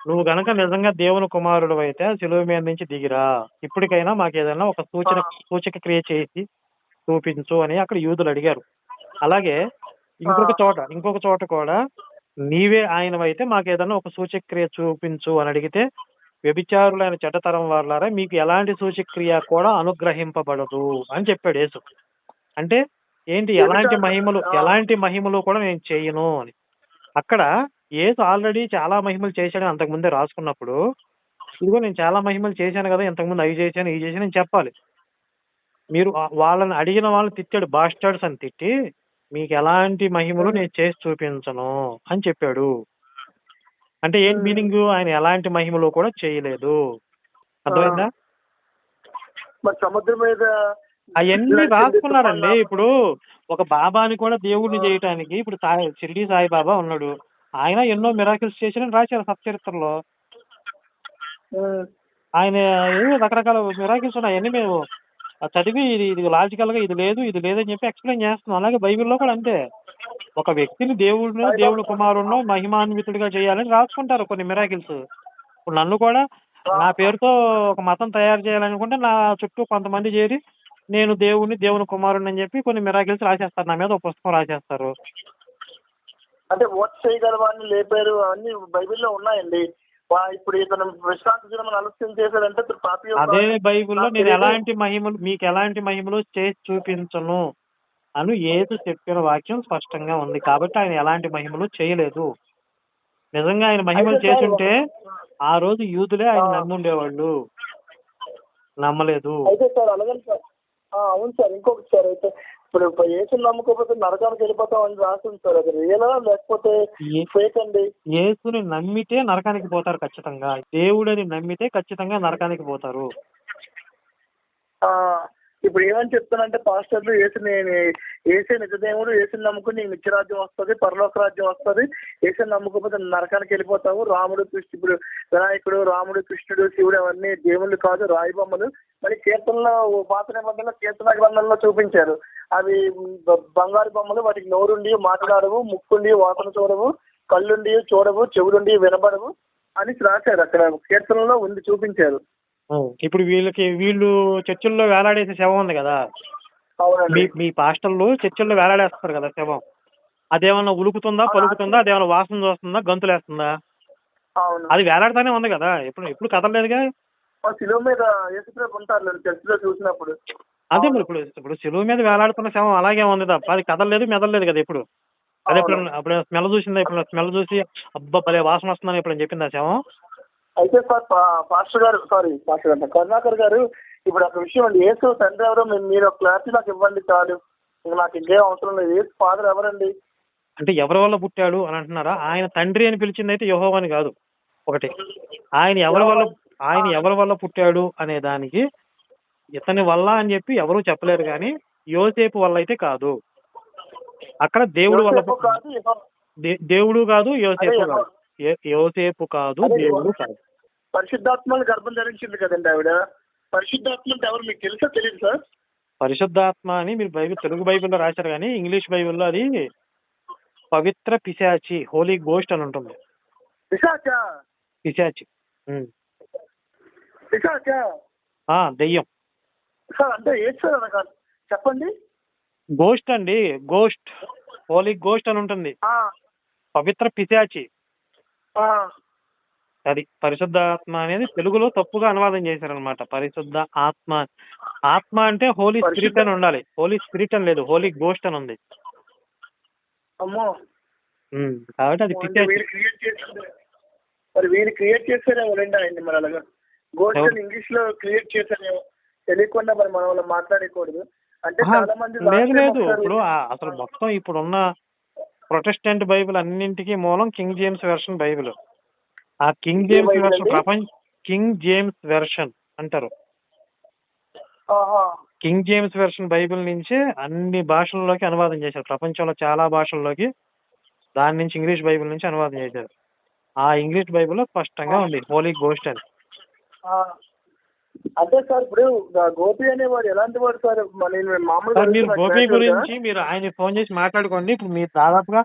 నువ్వు గనక నిజంగా దేవుని కుమారుడు అయితే సిలువ మీద నుంచి దిగిరా, ఇప్పటికైనా మాకు ఏదైనా ఒక సూచక క్రియ చేసి చూపించు అని అక్కడ యూదులు అడిగారు. అలాగే ఇంకొక చోట కూడా నీవే ఆయనవైతే మాకు ఏదైనా ఒక సూచక్రియ చూపించు అని అడిగితే వ్యభిచారులైన చెడ్డతరం వాళ్ళారా మీకు ఎలాంటి సూచక్రియ కూడా అనుగ్రహింపబడదు అని చెప్పాడు యేసు. అంటే ఏంటి వ్యభిచారం, ఎలాంటి మహిమలు కూడా నేను చేయను అని. అక్కడ యేసు ఆల్రెడీ చాలా మహిమలు చేశాడని అంతకుముందే రాసుకున్నప్పుడు, ఇదిగో నేను చాలా మహిమలు చేశాను కదా, ఇంతకుముందు అవి చేశాను ఇవి చేశాను అని చెప్పాలి. మీరు వాళ్ళని అడిగిన వాళ్ళని తిట్టాడు, బాస్టర్డ్స్ అని తిట్టి, మీకు ఎలాంటి మహిమలు నేను చేసి చూపించను అని చెప్పాడు. అంటే ఏంటి మీనింగ్? ఆయన ఎలాంటి మహిమలు కూడా చేయలేదు. అర్థమైందా? మరి సముద్రం మీద అవన్నీ రాసుకున్నారండి. ఇప్పుడు ఒక బాబాని కూడా దేవుడిని చేయటానికి ఇప్పుడు షిరిడి సాయిబాబా ఉన్నాడు, ఆయన ఎన్నో మిరాకిల్స్ చేశారని రాశారు సత్చరిత్రలో. ఆయన ఏవో రకరకాల మిరాకిల్స్ ఉన్నాయి, అవన్నీ మేము చదివి ఇది లాజికల్ గా ఇది లేదు ఇది లేదని చెప్పి ఎక్స్ప్లెయిన్ చేస్తున్నాం. అలాగే బైబిల్లో కూడా అంతే, ఒక వ్యక్తిని దేవుడు కుమారుడినో మహిమాన్వితుడిగా చేయాలని రాసుకుంటారు కొన్ని మిరాకిల్స్. ఇప్పుడు నన్ను కూడా నా పేరుతో ఒక మతం తయారు చేయాలనుకుంటే నా చుట్టూ కొంతమంది చేరి నేను దేవుని కుమారుడిని అని చెప్పి కొన్ని మిరాకిల్స్ రాసేస్తారు, నా మీద ఒక పుస్తకం రాసేస్తారు. అంటే ఓట్ చేయగలవాన్ని లేపారు అన్ని బైబిల్లో ఉన్నాయండి. ఇప్పుడు ఇతను విశ్రాంతి దినం ఆలస్యం చేశాడంటే పాపి. అదే బైబిల్లో నేను మీకు ఎలాంటి మహిమలు చేసి చూపించను అని యేసు చెప్పిన వాక్యం స్పష్టంగా ఉంది. కాబట్టి ఆయన ఎలాంటి మహిమలు చేయలేదు. నిజంగా ఆయన మహిమలు చేస్తుంటే ఆ రోజు యూదులే ఆయన నమ్ముండేవాళ్ళు, నమ్మలేదు. అయితే సార్ అలాగే సార్, అవును సార్. ఇంకొకటి సార్, అయితే ఇప్పుడు యేసుని నమ్మకపోతే నరకానికి వెళ్ళిపోతాం అని రాస్తుంది సార్, అది రియలా లేకపోతే ఫేక్ అండి? యేసుని నమ్మితే నరకానికి పోతారు ఖచ్చితంగా. దేవుడని నమ్మితే ఖచ్చితంగా నరకానికి పోతారు. ఇప్పుడు ఏమని చెప్తానంటే పాస్టర్లు ఏసే నిజదేవుడు, ఏసుని నమ్ముకుని నీకు నిత్యరాజ్యం వస్తుంది, పరలోక రాజ్యం వస్తుంది, ఏసుని నమ్ముకోకపోతే నరకానికి వెళ్ళిపోతావు. రాముడు కృష్ణుడు, ఇప్పుడు వినాయకుడు, రాముడు, కృష్ణుడు, శివుడు అవన్నీ దేవుళ్ళు కాదు, రాయి బొమ్మలు. మరి కీర్తనలో పాత నిబంధనలో కీర్తన గ్రంథంలో చూపించారు, అవి బంగారు బొమ్మలు, వాటికి నోరుండి మాట్లాడవు, ముక్కుండి వాసన చూడవు, కళ్ళుండి చూడవు, చెవులుండి వినబడవు అని రాశారు. అక్కడ కీర్తనలో ఉంది, చూపించారు. ఇప్పుడు వీళ్ళు చర్చిల్లో వేలాడేసే శవం ఉంది కదా, మీ పాస్టర్లు చర్చిల్లో వేలాడేస్తారు కదా శవం, అదేమన్నా ఉలుకుతుందా, పలుకుతుందా, అదేమన్నా వాసన చూస్తుందా, గంతులేస్తుందా? అది వేలాడుతానే ఉంది కదా, ఎప్పుడు కదలలేదుగా. శిలువ మీద యేసుప్రభు ఉంటారు చర్చిలో చూసినప్పుడు. అదే మరి ఇప్పుడు శిలువ మీద వేలాడుతున్న శవం అలాగే ఉంది తప్ప అది కదలలేదు మెదలలేదు కదా ఎప్పుడు. అదే అప్పుడు స్మెల్ చూసిందా? ఇప్పుడు స్మెల్ చూసి అబ్బా భలే వాసన వస్తుందని ఇప్పుడు చెప్పింది ఆ శవం. అయితే సార్ పాస్టర్ గారు కరుణాకర్ గారు, ఇప్పుడు ఒక విషయం అండి, యేసు తండ్రి ఎవరో మీరు ఒక క్లారిటీ నాకు ఇవ్వండి చాలు, నాకు ఇంకేం అవసరం లేదు. యేసు ఫాదర్ ఎవరండి? అంటే ఎవరి వల్ల పుట్టాడు అని అంటున్నారా? ఆయన తండ్రి అని పిలిచింది అయితే యెహోవా అని కాదు. ఒకటి, ఆయన ఎవరి వల్ల పుట్టాడు అనే దానికి ఇతని వల్ల అని చెప్పి ఎవరూ చెప్పలేరు, కానీ యోసేపు వల్ల అయితే కాదు. అక్కడ దేవుడు వల్ల దేవుడు కాదు, యోసేపు కాదు, యోసేపు కాదు, దేవుడు కాదు. పరిశుద్ధాత్మని గర్భం ధరించింది కదండి ఆవిడ. పరిశుద్ధాత్మ అంటే ఎవరు మీకు తెలుసా? తెలియదు సార్. పరిశుద్ధాత్మ అని మీరు తెలుగు బైబిల్లో రాశారు, కానీ ఇంగ్లీష్ బైబిల్లో అది పవిత్ర పిశాచి, హోలీ గోస్ట్ అని ఉంటుంది. పిశాచి దెయ్యం సార్. అంటే ఏంటి సార్ అనగా చెప్పండి. గోస్ట్ అండి, గోస్ట్, హోలీ గోస్ట్ అని ఉంటుంది. పవిత్ర పిశాచి అది. పరిశుద్ధాత్మ అనేది తెలుగులో తప్పుగా అనువాదం చేశారనమాట. పరిశుద్ధ ఆత్మ అంటే హోలీ స్పిరిట్ అని ఉండాలి, హోలీ స్పిరిట్ అని లేదు, హోలీ గోస్ట్ అని ఉంది. కాబట్టి అది పిశాచి. మరి వీళ్ళు క్రియేట్ చేస్తారేమో రెండు అయింది. మరి అలాగా గోస్ట్ ఇంగ్లీష్ లో క్రియేట్ చేశారేమో తెలియకుండా మరి మనం వాళ్ళు మాట్లాడకూడదు అంటే చాలా మంది. లేదు ఇప్పుడు అసలు మొత్తం ఇప్పుడున్న ప్రొటెస్టెంట్ బైబిల్ అన్నింటికీ మూలం కింగ్ జేమ్స్ వెర్షన్ బైబిల్. ఆ కింగ్ జేమ్స్ వెర్షన్ అంటారు. కింగ్ జేమ్స్ వెర్షన్ బైబిల్ నుంచే అన్ని భాషల్లోకి అనువాదం చేశారు, ప్రపంచంలో చాలా భాషల్లోకి. దాని నుంచి ఇంగ్లీష్ బైబిల్ నుంచి అనువాదం చేశారు. ఆ ఇంగ్లీష్ బైబిల్లో స్పష్టంగా ఉంది హోలీ గోస్ట్ అని. అంటే సార్ ఇప్పుడు గోపి అనేవాడు ఎలాంటి వాడు సార్? మీరు గోపి గురించి మీరు ఆయన ఫోన్ చేసి మాట్లాడుకోండి. ఇప్పుడు మీరు దాదాపుగా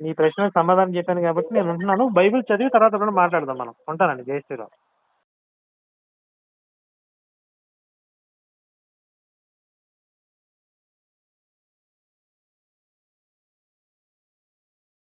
మీ ప్రశ్నకు సమాధానం చెప్పాను కాబట్టి నేను ఉంటున్నాను. బైబిల్ చదివి తర్వాత మాట్లాడదాం మనం. ఉంటానండి. జై శ్రీరామ్.